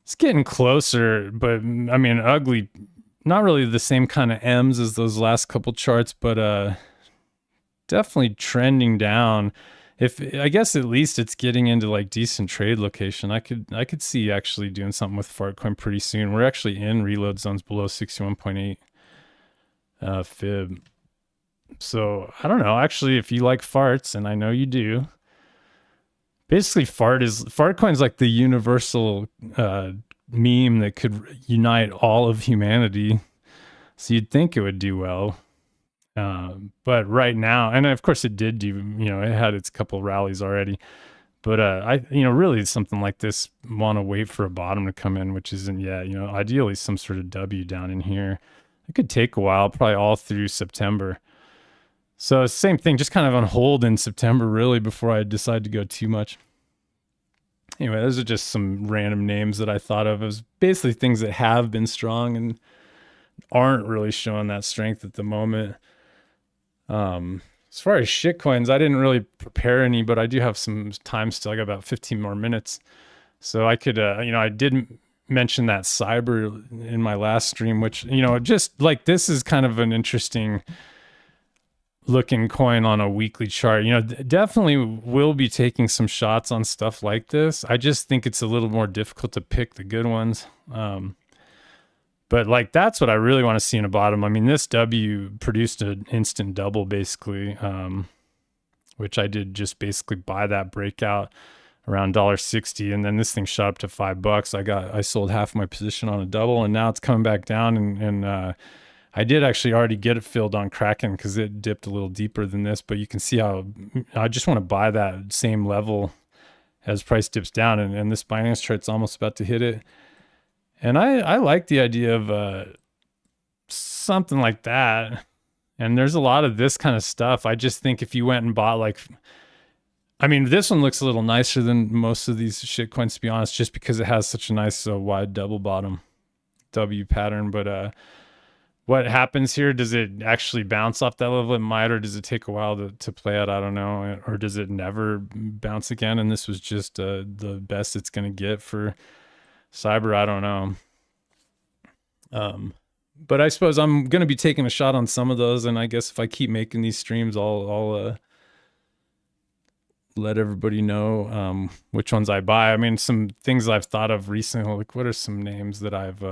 It's getting closer, but I mean, ugly, not really the same kind of M's as those last couple charts, but definitely trending down. If I guess at least it's getting into like decent trade location. I could see actually doing something with Fartcoin pretty soon. We're actually in reload zones below 61.8 fib. So I don't know. Actually, if you like farts, and I know you do, basically Fartcoin's like the universal meme that could unite all of humanity. So you'd think it would do well. But right now, and of course it did do, you know, it had its couple rallies already, but really something like this want to wait for a bottom to come in, which isn't yet. You know, ideally some sort of W down in here. It could take a while, probably all through September. So same thing, just kind of on hold in September really before I decide to go too much. Anyway, those are just some random names that I thought of as basically things that have been strong and aren't really showing that strength at the moment. As far as shit coins, I didn't really prepare any, but I do have some time still. I got about 15 more minutes. So I could, I did mention that Cyber in my last stream, which, you know, just like this is kind of an interesting looking coin on a weekly chart. You know, definitely will be taking some shots on stuff like this. I just think it's a little more difficult to pick the good ones. But like, that's what I really want to see in a bottom. I mean, this W produced an instant double basically, which I did just basically buy that breakout around $1.60. And then this thing shot up to $5. I sold half my position on a double, and now it's coming back down. And I did actually already get it filled on Kraken because it dipped a little deeper than this, but you can see how I just want to buy that same level as price dips down. And this Binance chart's almost about to hit it. And I like the idea of something like that. And there's a lot of this kind of stuff. I just think if you went and bought this one looks a little nicer than most of these shit coins, to be honest, just because it has such a nice wide double bottom. W pattern. But what happens here? Does it actually bounce off that level? It might, or does it take a while to play out? I don't know. Or does it never bounce again? And this was just the best it's going to get for Cyber. I don't know. But I suppose I'm going to be taking a shot on some of those. And I guess if I keep making these streams, I'll let everybody know which ones I buy. I mean, some things I've thought of recently, like what are some names that I've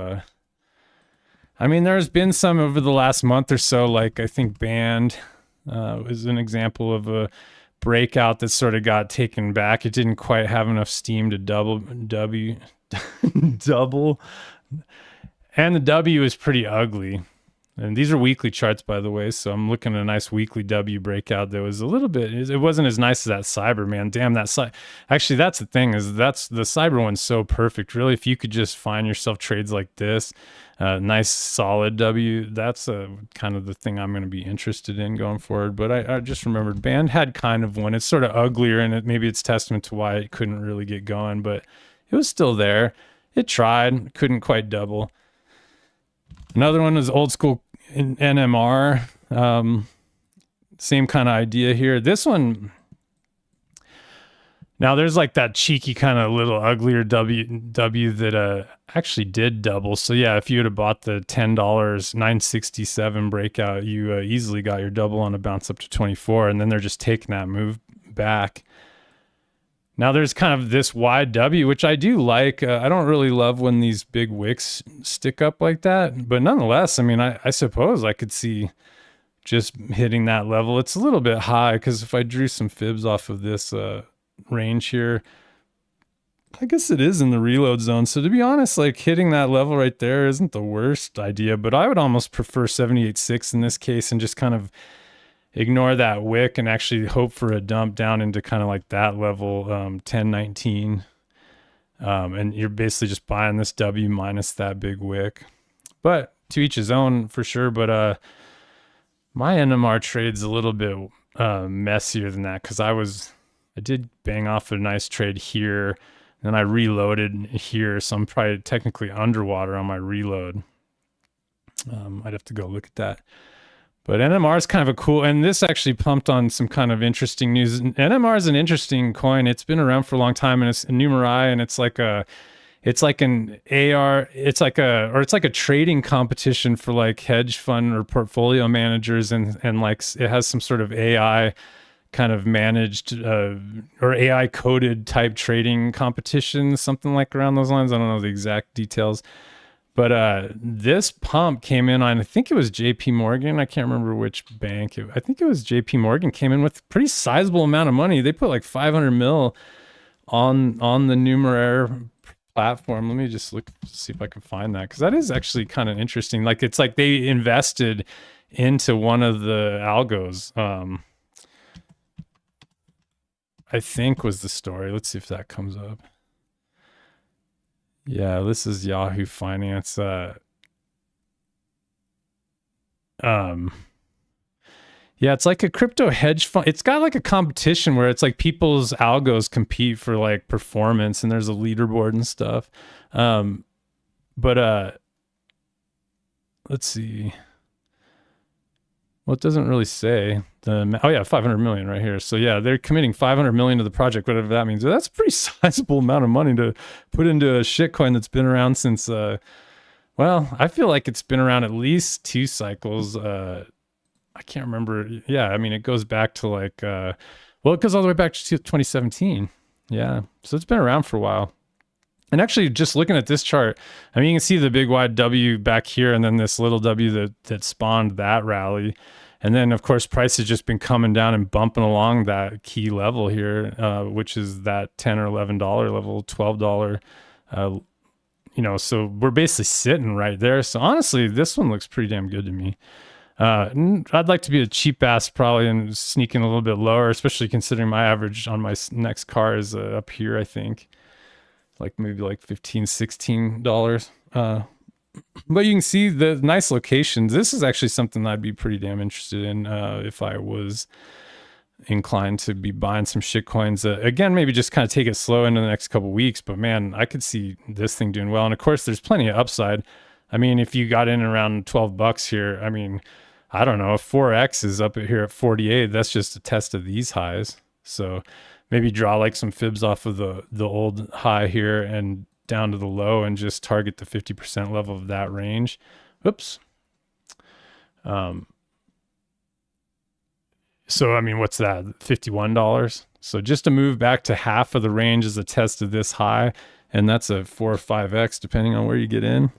I mean, there's been some over the last month or so, like I think Band was an example of a breakout that sort of got taken back. It didn't quite have enough steam to double. And the W is pretty ugly. And these are weekly charts, by the way. So I'm looking at a nice weekly W breakout that was a little bit, it wasn't as nice as that Cyber, man. Damn, actually, that's the thing, is that's the Cyber one's so perfect. Really, if you could just find yourself trades like this, nice solid W, that's kind of the thing I'm going to be interested in going forward. But I just remembered Band had kind of one. It's sort of uglier, and maybe it's testament to why it couldn't really get going, but it was still there. It tried, couldn't quite double. Another one was old school NMR. Same kind of idea here. This one, now there's like that cheeky kind of little uglier W that actually did double. So yeah, if you would have bought the $10 967 breakout, you easily got your double on a bounce up to 24, and then they're just taking that move back. Now there's kind of this wide W, which I do like. I don't really love when these big wicks stick up like that, but nonetheless, I mean, I suppose I could see just hitting that level. It's a little bit high, because if I drew some fibs off of this range here, I guess it is in the reload zone. So to be honest, like hitting that level right there isn't the worst idea, but I would almost prefer 78.6 in this case and just kind of ignore that wick and actually hope for a dump down into kind of like that level, 10.19. And you're basically just buying this W minus that big wick. But to each his own for sure. But my NMR trade's a little bit messier than that, because I did bang off a nice trade here, and then I reloaded here, so I'm probably technically underwater on my reload. I'd have to go look at that. But NMR is kind of a cool, and this actually pumped on some kind of interesting news. NMR is an interesting coin. It's been around for a long time, and it's a numerai, and it's like an AR, it's like a trading competition for like hedge fund or portfolio managers, and like it has some sort of AI kind of managed or AI coded type trading competition, something like around those lines. I don't know the exact details. But this pump came in on, I think it was JP Morgan. I can't remember which bank. I think it was JP Morgan came in with a pretty sizable amount of money. They put like 500 mil on the Numeraire platform. Let me just look, see if I can find that, because that is actually kind of interesting. Like it's like they invested into one of the algos. I think was the story. Let's see if that comes up. Yeah, this is Yahoo Finance. Yeah, it's like a crypto hedge fund. It's got like a competition where it's like people's algos compete for like performance, and there's a leaderboard and stuff. But let's see. Well, it doesn't really say oh yeah, 500 million right here. So yeah, they're committing 500 million to the project, whatever that means. But that's a pretty sizable amount of money to put into a shitcoin that's been around since, well, I feel like it's been around at least 2 cycles. I can't remember. Yeah, I mean, it goes back to like, well, it goes all the way back to 2017. Yeah, so it's been around for a while. And actually, just looking at this chart, I mean, you can see the big wide W back here, and then this little W that spawned that rally. And then, of course, price has just been coming down and bumping along that key level here, which is that $10 or $11 level, $12. You know, so we're basically sitting right there. So honestly, this one looks pretty damn good to me. I'd like to be a cheap ass probably and sneak in a little bit lower, especially considering my average on my next car is up here, I think. Like maybe like $15, $16. But you can see the nice locations. This is actually something I'd be pretty damn interested in if I was inclined to be buying some shit coins. Again, maybe just kind of take it slow into the next couple weeks. But man, I could see this thing doing well. And of course, there's plenty of upside. I mean, if you got in around $12 here, I mean, I don't know, if 4X is up here at 48, that's just a test of these highs. So maybe draw like some fibs off of the old high here and down to the low and just target the 50% level of that range. Oops. So, I mean, what's that? $51. So just to move back to half of the range is a test of this high. And that's a 4 or 5X depending on where you get in.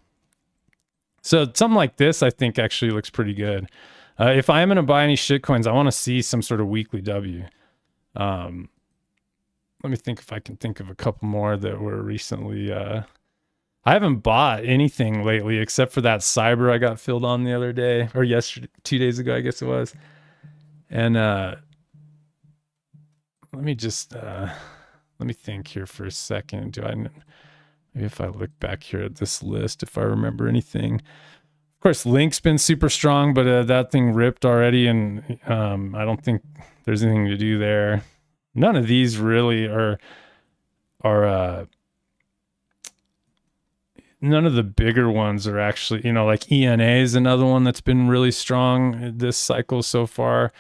So something like this, I think actually looks pretty good. If I am going to buy any shit coins, I want to see some sort of weekly W. Let me think if I can think of a couple more that were recently, I haven't bought anything lately except for that cyber I got filled on the other day, or yesterday, 2 days ago, I guess it was. And let me think here for a second. Maybe if I look back here at this list, if I remember anything. Of course, Link's been super strong, but that thing ripped already, and I don't think there's anything to do there. None of these really are none of the bigger ones are actually, like ENA is another one that's been really strong this cycle so far.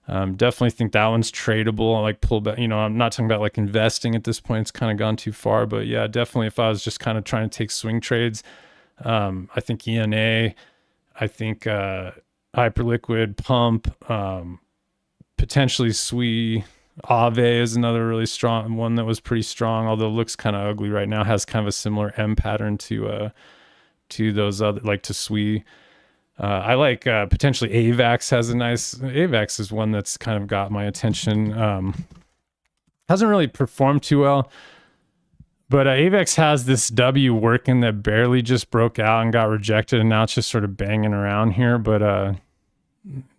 Definitely think that one's tradable. I like pull back, I'm not talking about like investing at this point. It's kind of gone too far, but yeah, definitely if I was just kind of trying to take swing trades, I think ENA, I think Hyperliquid, Pump, potentially SWE, Aave is another really strong one that was pretty strong, although looks kind of ugly right now, has kind of a similar M pattern to those other, like to SWE. I like potentially AVAX has a nice, AVAX is one that's kind of got my attention. Hasn't really performed too well, but AVAX has this W working that barely just broke out and got rejected, and now it's just sort of banging around here. But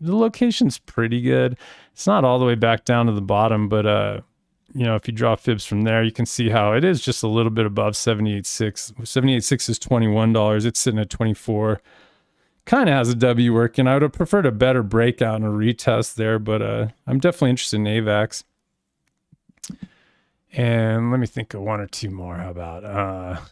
the location's pretty good. It's not all the way back down to the bottom, but if you draw fibs from there, you can see how it is just a little bit above 78.6. 78.6 is $21. It's sitting at 24. Kind of has a W working. I would have preferred a better breakout and a retest there, but I'm definitely interested in AVAX. And let me think of one or two more. How about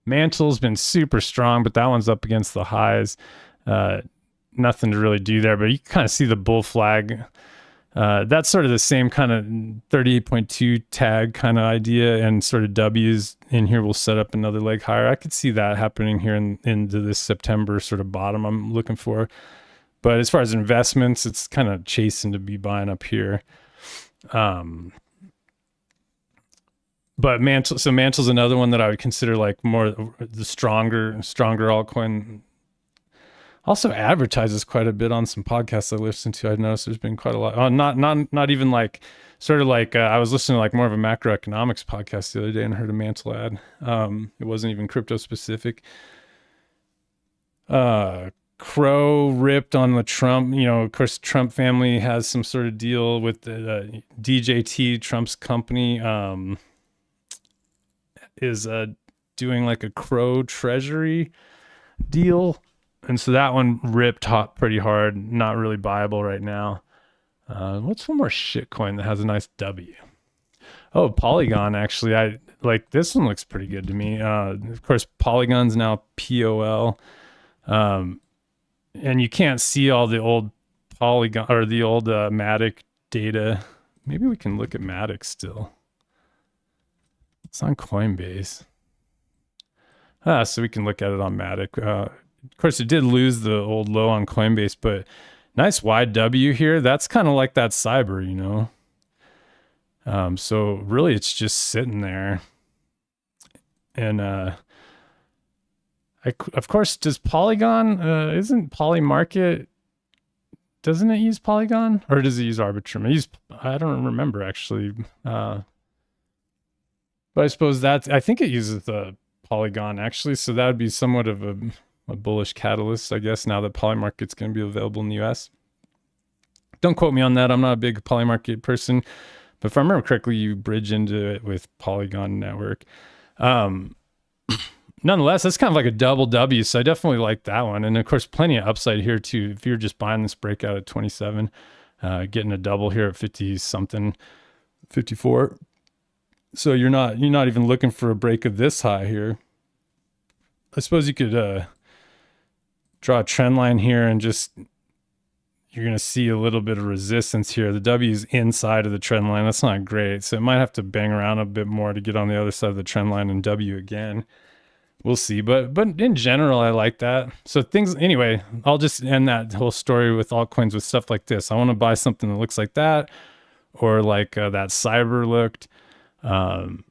Mantle's been super strong, but that one's up against the highs. Nothing to really do there, but you can kind of see the bull flag. That's sort of the same kind of 38.2 tag kind of idea, and sort of W's in here will set up another leg higher. I could see that happening here into this September sort of bottom I'm looking for. But as far as investments, it's kind of chasing to be buying up here. But Mantle's another one that I would consider like more the stronger altcoin. Also advertises quite a bit on some podcasts I listen to. I've noticed there's been quite a lot. Not even like sort of like I was listening to like more of a macroeconomics podcast the other day and heard a Mantle ad. It wasn't even crypto specific. Crow ripped on the Trump. Of course, Trump family has some sort of deal with the DJT, Trump's company. Is doing like a Crow treasury deal. And so that one ripped pretty hard, not really buyable right now. What's one more shitcoin that has a nice W? Oh, Polygon, actually. I like this one, looks pretty good to me. Of course, Polygon's now POL. And you can't see all the old Polygon or the old Matic data. Maybe we can look at Matic still. It's on Coinbase. So we can look at it on Matic. Of course, it did lose the old low on Coinbase, but nice wide W here. That's kind of like that cyber, So really, it's just sitting there. And of course, does Polygon, isn't Polymarket, doesn't it use Polygon? Or does it use Arbitrum? I don't remember, actually. But I suppose I think it uses the Polygon, actually. So that would be somewhat of a bullish catalyst, I guess, now that Polymarket's going to be available in the US. Don't quote me on that. I'm not a big Polymarket person, but if I remember correctly, you bridge into it with Polygon Network. Nonetheless, that's kind of like a double W, so I definitely like that one. And of course, plenty of upside here too. If you're just buying this breakout at 27, getting a double here at 50 something, 54. So you're not even looking for a break of this high here. I suppose you could draw a trend line here and just, you're going to see a little bit of resistance here. The W is inside of the trend line. That's not great. So it might have to bang around a bit more to get on the other side of the trend line and W again. We'll see. But in general, I like that. So things, anyway, I'll just end that whole story with altcoins with stuff like this. I want to buy something that looks like that, or like that Cyber looked. And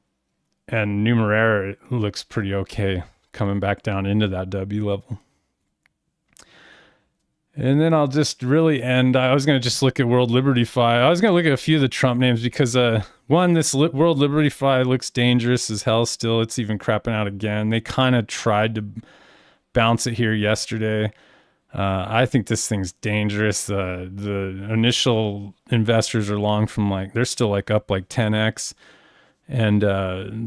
Numerera looks pretty okay coming back down into that W level. And then I'll just really end. I was going to just look at World Liberty Fi. I was going to look at a few of the Trump names because, one, this World Liberty Fi looks dangerous as hell still. It's even crapping out again. They kind of tried to bounce it here yesterday. I think this thing's dangerous. The initial investors are long from they're still up 10x. And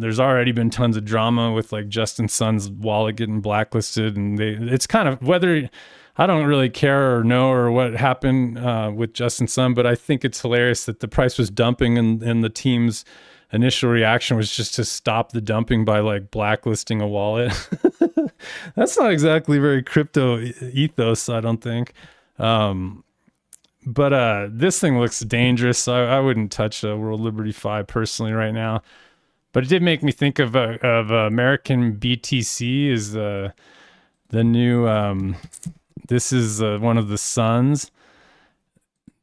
there's already been tons of drama with Justin Sun's wallet getting blacklisted. And it's kind of whether... I don't really care or know or what happened with Justin Sun, but I think it's hilarious that the price was dumping and the team's initial reaction was just to stop the dumping by blacklisting a wallet. That's not exactly very crypto ethos, I don't think. But this thing looks dangerous. So I wouldn't touch a World Liberty Fi personally right now. But it did make me think of American BTC is the new... This is one of the Suns.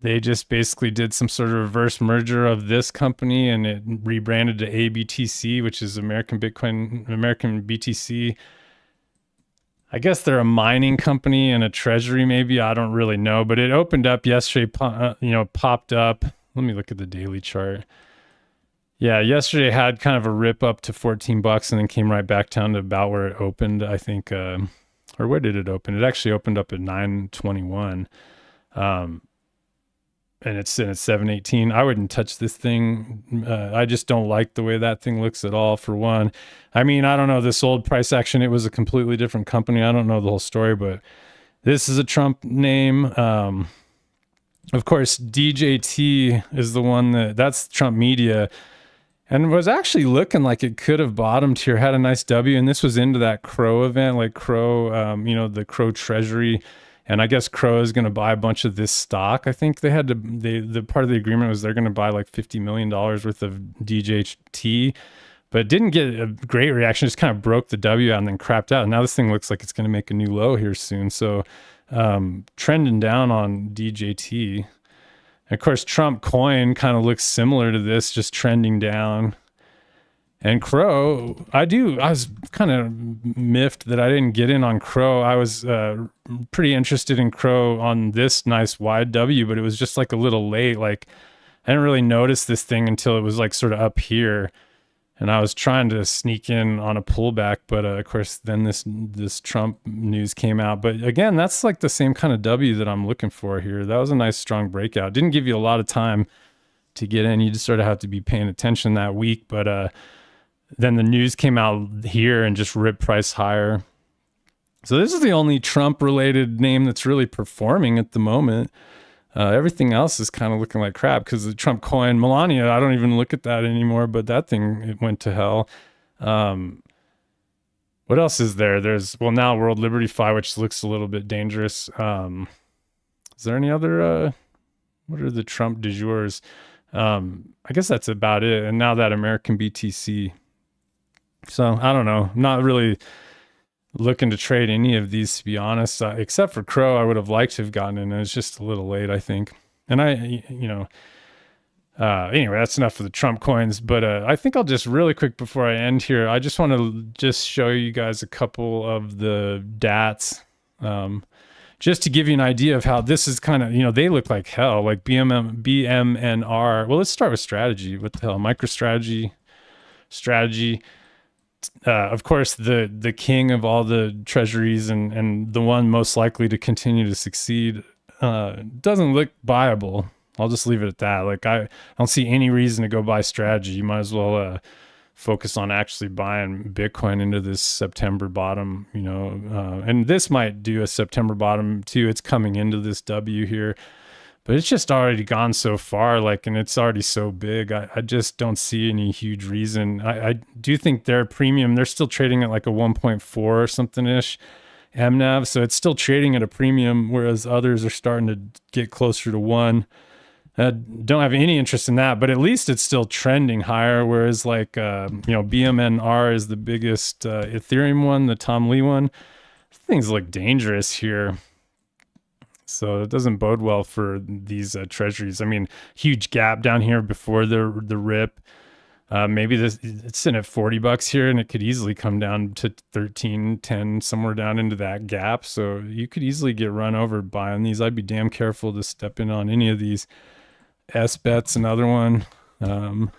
They just basically did some sort of reverse merger of this company and it rebranded to ABTC, which is American BTC. I guess they're a mining company and a treasury maybe. I don't really know, but it opened up yesterday, popped up. Let me look at the daily chart. Yeah, yesterday had kind of a rip up to $14 and then came right back down to about where it opened, I think. Or where did it open? It actually opened up at 921. And it's in at 718. I wouldn't touch this thing. I just don't like the way that thing looks at all, for one. I mean, I don't know, this old price action, it was a completely different company. I don't know the whole story, but this is a Trump name. Of course, DJT is the one that's Trump Media. And was actually looking like it could have bottomed here, had a nice W, and this was into that Crow event, Crow, the Crow Treasury, and I guess Crow is going to buy a bunch of this stock. I think they had to. The part of the agreement was they're going to buy $50 million worth of DJT, but didn't get a great reaction. Just kind of broke the W out and then crapped out. And now this thing looks like it's going to make a new low here soon. So trending down on DJT. Of course, Trump coin kind of looks similar to this, just trending down. And Crow, I was kind of miffed that I didn't get in on Crow. I was pretty interested in Crow on this nice wide W, but it was just a little late. I didn't really notice this thing until it was sort of up here. And I was trying to sneak in on a pullback, but of course, then this Trump news came out. But again, that's the same kind of W that I'm looking for here. That was a nice, strong breakout. Didn't give you a lot of time to get in. You just sort of have to be paying attention that week. But then the news came out here and just ripped price higher. So this is the only Trump-related name that's really performing at the moment. Everything else is kind of looking like crap because the Trump coin, Melania, I don't even look at that anymore, but that thing, it went to hell. What else is there? There's, now World Liberty Fi, which looks a little bit dangerous. Is there any other, what are the Trump du jours? I guess that's about it. And now that American BTC. So I don't know, not really looking to trade any of these, to be honest, except for Crow. I would have liked to have gotten in. It's just a little late, I think. And anyway, that's enough for the Trump coins. But I think I'll just really quick before I end here, I just want to just show you guys a couple of the DATs, just to give you an idea of how this is kind of, they look like hell, like BMNR. Well, let's start with strategy. What the hell? MicroStrategy, strategy. Of course, the king of all the treasuries and the one most likely to continue to succeed doesn't look buyable. I'll just leave it at that. I don't see any reason to go buy strategy. You might as well focus on actually buying Bitcoin into this September bottom, and this might do a September bottom too. It's coming into this W here. but it's just already gone so far, like, and it's already so big. I just don't see any huge reason. I do think their premium, they're still trading at like a 1.4 or something ish MNAV. So it's still trading at a premium, whereas others are starting to get closer to one. I don't have any interest in that, but at least it's still trending higher. Whereas like, BMNR is the biggest Ethereum one, the Tom Lee one. Things look dangerous here. So it doesn't bode well for these treasuries. I mean, huge gap down here before the rip. Maybe it's sitting at $40 here, and it could easily come down to 13, 10, somewhere down into that gap. So you could easily get run over buying these. I'd be damn careful to step in on any of these. S-Bet's another one. We'll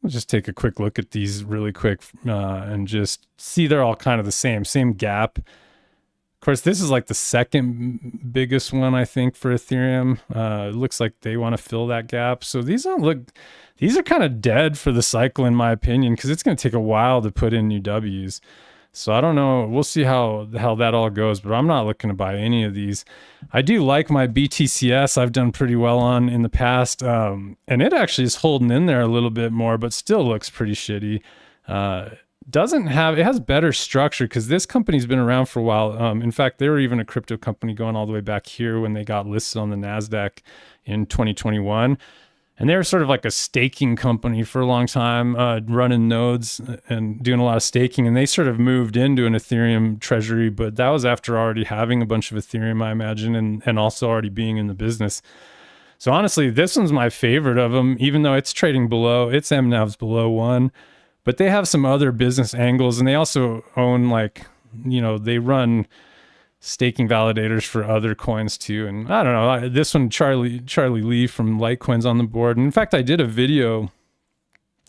just take a quick look at these really quick and just see they're all kind of the same gap. Of course, this is like the second biggest one, I think, for Ethereum. It looks like they want to fill that gap. So these are kind of dead for the cycle, in my opinion, because it's going to take a while to put in new Ws. So I don't know. We'll see how that all goes, but I'm not looking to buy any of these. I do like my BTCS. I've done pretty well on in the past, and it actually is holding in there a little bit more, but still looks pretty shitty. It has better structure because this company's been around for a while. In fact, they were even a crypto company going all the way back here when they got listed on the NASDAQ in 2021. And they were sort of like a staking company for a long time, running nodes and doing a lot of staking. And they sort of moved into an Ethereum treasury, but that was after already having a bunch of Ethereum, I imagine, and also already being in the business. So honestly, this one's my favorite of them, even though it's trading below, its MNAV's below 1. But they have some other business angles, and they also own, like, they run staking validators for other coins too. And I don't know, this one, Charlie Lee from Litecoin's on the board. And in fact, I did a video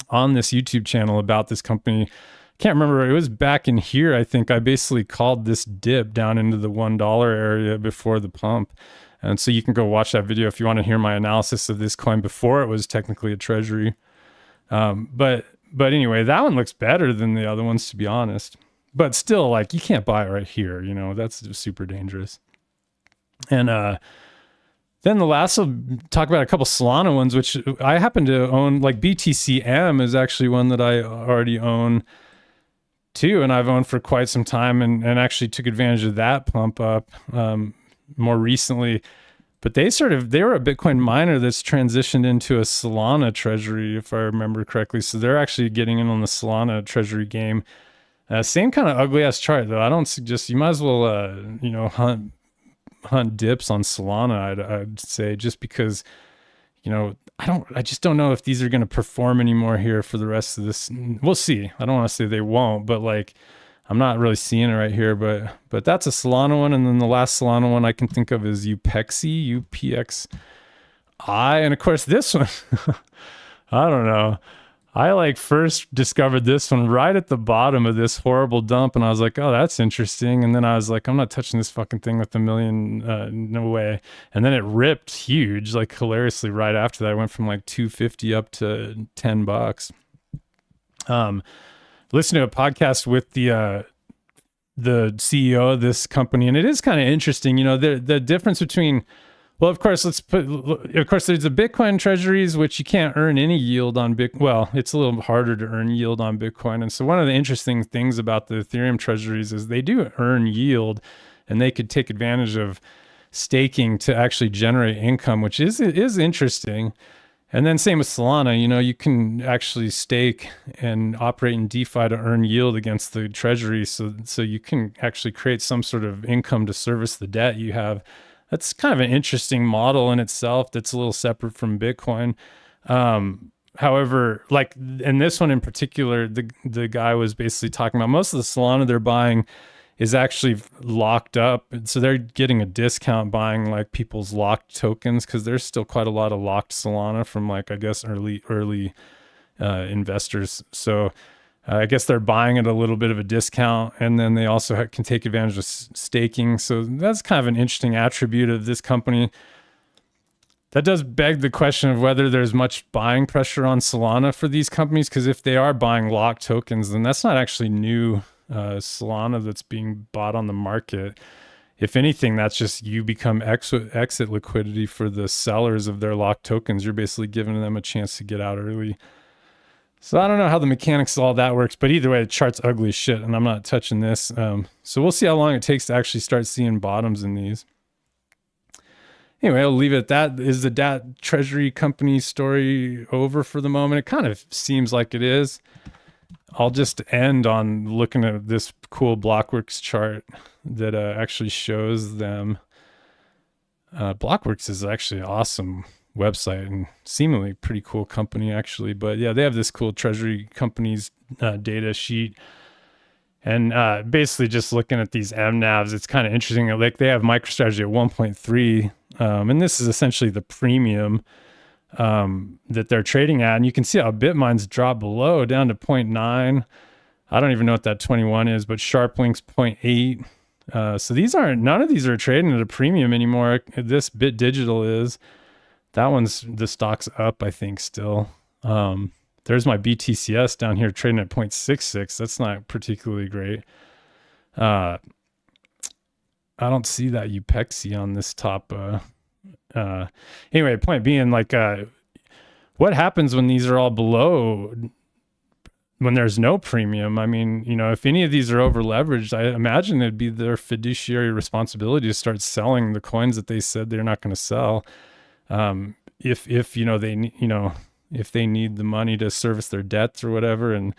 on this YouTube channel about this company. Can't remember, it was back in here, I think. I basically called this dip down into the $1 area before the pump. And so you can go watch that video if you want to hear my analysis of this coin before it was technically a treasury. But anyway, that one looks better than the other ones, to be honest. But still, like, you can't buy it right here. That's just super dangerous. And then the last, I'll talk about a couple Solana ones, which I happen to own. Like BTCM is actually one that I already own too, and I've owned for quite some time, and actually took advantage of that pump up more recently. But they were a Bitcoin miner that's transitioned into a Solana treasury, if I remember correctly. So they're actually getting in on the Solana treasury game. Same kind of ugly ass chart though. I don't suggest, you might as well, hunt dips on Solana. I'd say, just because, I just don't know if these are going to perform anymore here for the rest of this. We'll see. I don't want to say they won't, but like, I'm not really seeing it right here, but that's a Solana one. And then the last Solana one I can think of is Upexi, UPXI. And of course this one, I don't know. I like first discovered this one right at the bottom of this horrible dump. And I was like, oh, that's interesting. And then I was like, I'm not touching this fucking thing with a million, no way. And then it ripped huge, like hilariously right after that. I went from like 250 up to $10. Listen to a podcast with the CEO of this company, and it is kind of interesting. The difference between, well, of course, there's the Bitcoin treasuries, which you can't earn any yield on well, it's a little harder to earn yield on Bitcoin. And so one of the interesting things about the Ethereum treasuries is they do earn yield, and they could take advantage of staking to actually generate income, which is interesting. And then same with Solana, you can actually stake and operate in DeFi to earn yield against the treasury. So you can actually create some sort of income to service the debt you have. That's kind of an interesting model in itself that's a little separate from Bitcoin. However, like in this one in particular, the guy was basically talking about most of the Solana they're buying is actually locked up. So they're getting a discount buying like people's locked tokens, because there's still quite a lot of locked Solana from like, I guess, early investors. So I guess they're buying at a little bit of a discount, and then they also can take advantage of staking. So that's kind of an interesting attribute of this company. That does beg the question of whether there's much buying pressure on Solana for these companies, because if they are buying locked tokens, then that's not actually new Solana that's being bought on the market. if anything, that's just you become exit liquidity for the sellers of their locked tokens. You're basically giving them a chance to get out early. So I don't know how the mechanics of all that works, but either way, the chart's ugly as shit, and I'm not touching this. So we'll see how long it takes to actually start seeing bottoms in these. Anyway, I'll leave it at that. Is the DAT Treasury Company story over for the moment? It kind of seems like it is. I'll just end on looking at this cool Blockworks chart that actually shows them. Blockworks is actually an awesome website and seemingly pretty cool company, actually. But yeah, they have this cool Treasury Company's data sheet. And basically just looking at these MNAVs, it's kind of interesting. Like they have MicroStrategy at 1.3, and this is essentially the premium that they're trading at. And you can see how Bitmine's dropped below down to 0.9. I don't even know what that 21 is, but SharpLink's 0.8. So these aren't, none of these are trading at a premium anymore. This Bit Digital is. That one's, the stock's up, I think, still. There's my BTCS down here trading at 0.66. That's not particularly great. I don't see that Upexi on this top. Anyway, point being, like, what happens when these are all below, when there's no premium? I mean, you know, if any of these are over leveraged, I imagine it'd be their fiduciary responsibility to start selling the coins that they said they're not going to sell. If you know, they, you know, if they need the money to service their debts or whatever. And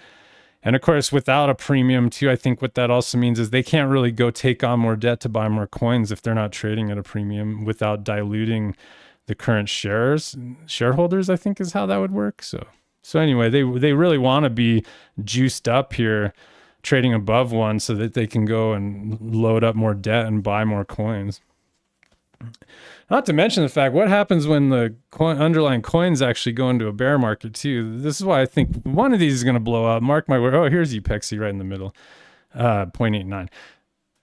of course, without a premium too, I think what that also means is they can't really go take on more debt to buy more coins if they're not trading at a premium without diluting the current shareholders, I think is how that would work. So anyway, they really want to be juiced up here, trading above one so that they can go and load up more debt and buy more coins. Not to mention the fact, what happens when the underlying coins actually go into a bear market too? This is why I think one of these is going to blow up. Mark my word. Oh, here's Upexi right in the middle, 0.89.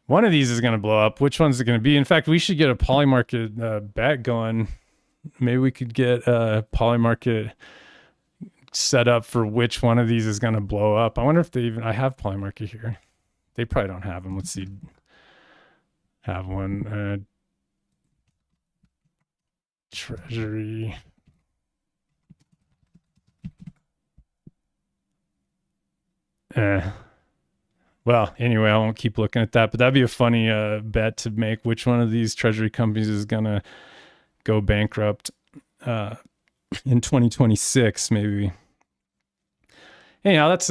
One of these is going to blow up. Which one's it going to be? In fact, we should get a Polymarket bet going. Maybe we could get a Polymarket set up for which one of these is going to blow up. I wonder if they even, I have Polymarket here. They probably don't have them. Let's see. Have one. Treasury. Well, anyway, I won't keep looking at that, but that'd be a funny bet to make. Which one of these treasury companies is gonna go bankrupt in 2026, maybe? Anyhow, that's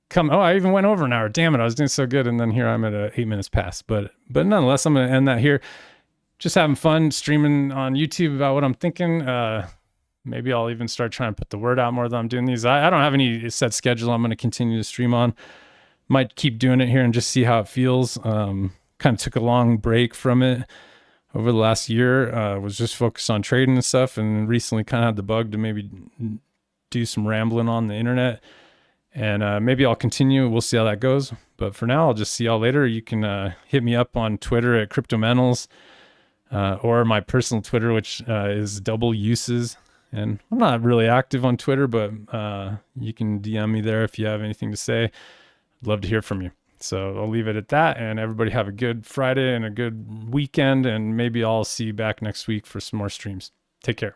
come. Oh, I even went over an hour. Damn it, I was doing so good, and then here I'm at 8 minutes past. But nonetheless, I'm gonna end that here. Just having fun streaming on YouTube about what I'm thinking. Maybe I'll even start trying to put the word out more that I'm doing these. I don't have any set schedule I'm going to continue to stream on. Might keep doing it here and just see how it feels. Kind of took a long break from it over the last year. Was just focused on trading and stuff, and recently kind of had the bug to maybe do some rambling on the internet. And maybe I'll continue. We'll see how that goes. But for now, I'll just see y'all later. You can hit me up on Twitter at CryptoMentals. Or my personal Twitter, which is double uses. And I'm not really active on Twitter, but you can DM me there if you have anything to say. I'd love to hear from you. So I'll leave it at that. And everybody have a good Friday and a good weekend. And maybe I'll see you back next week for some more streams. Take care.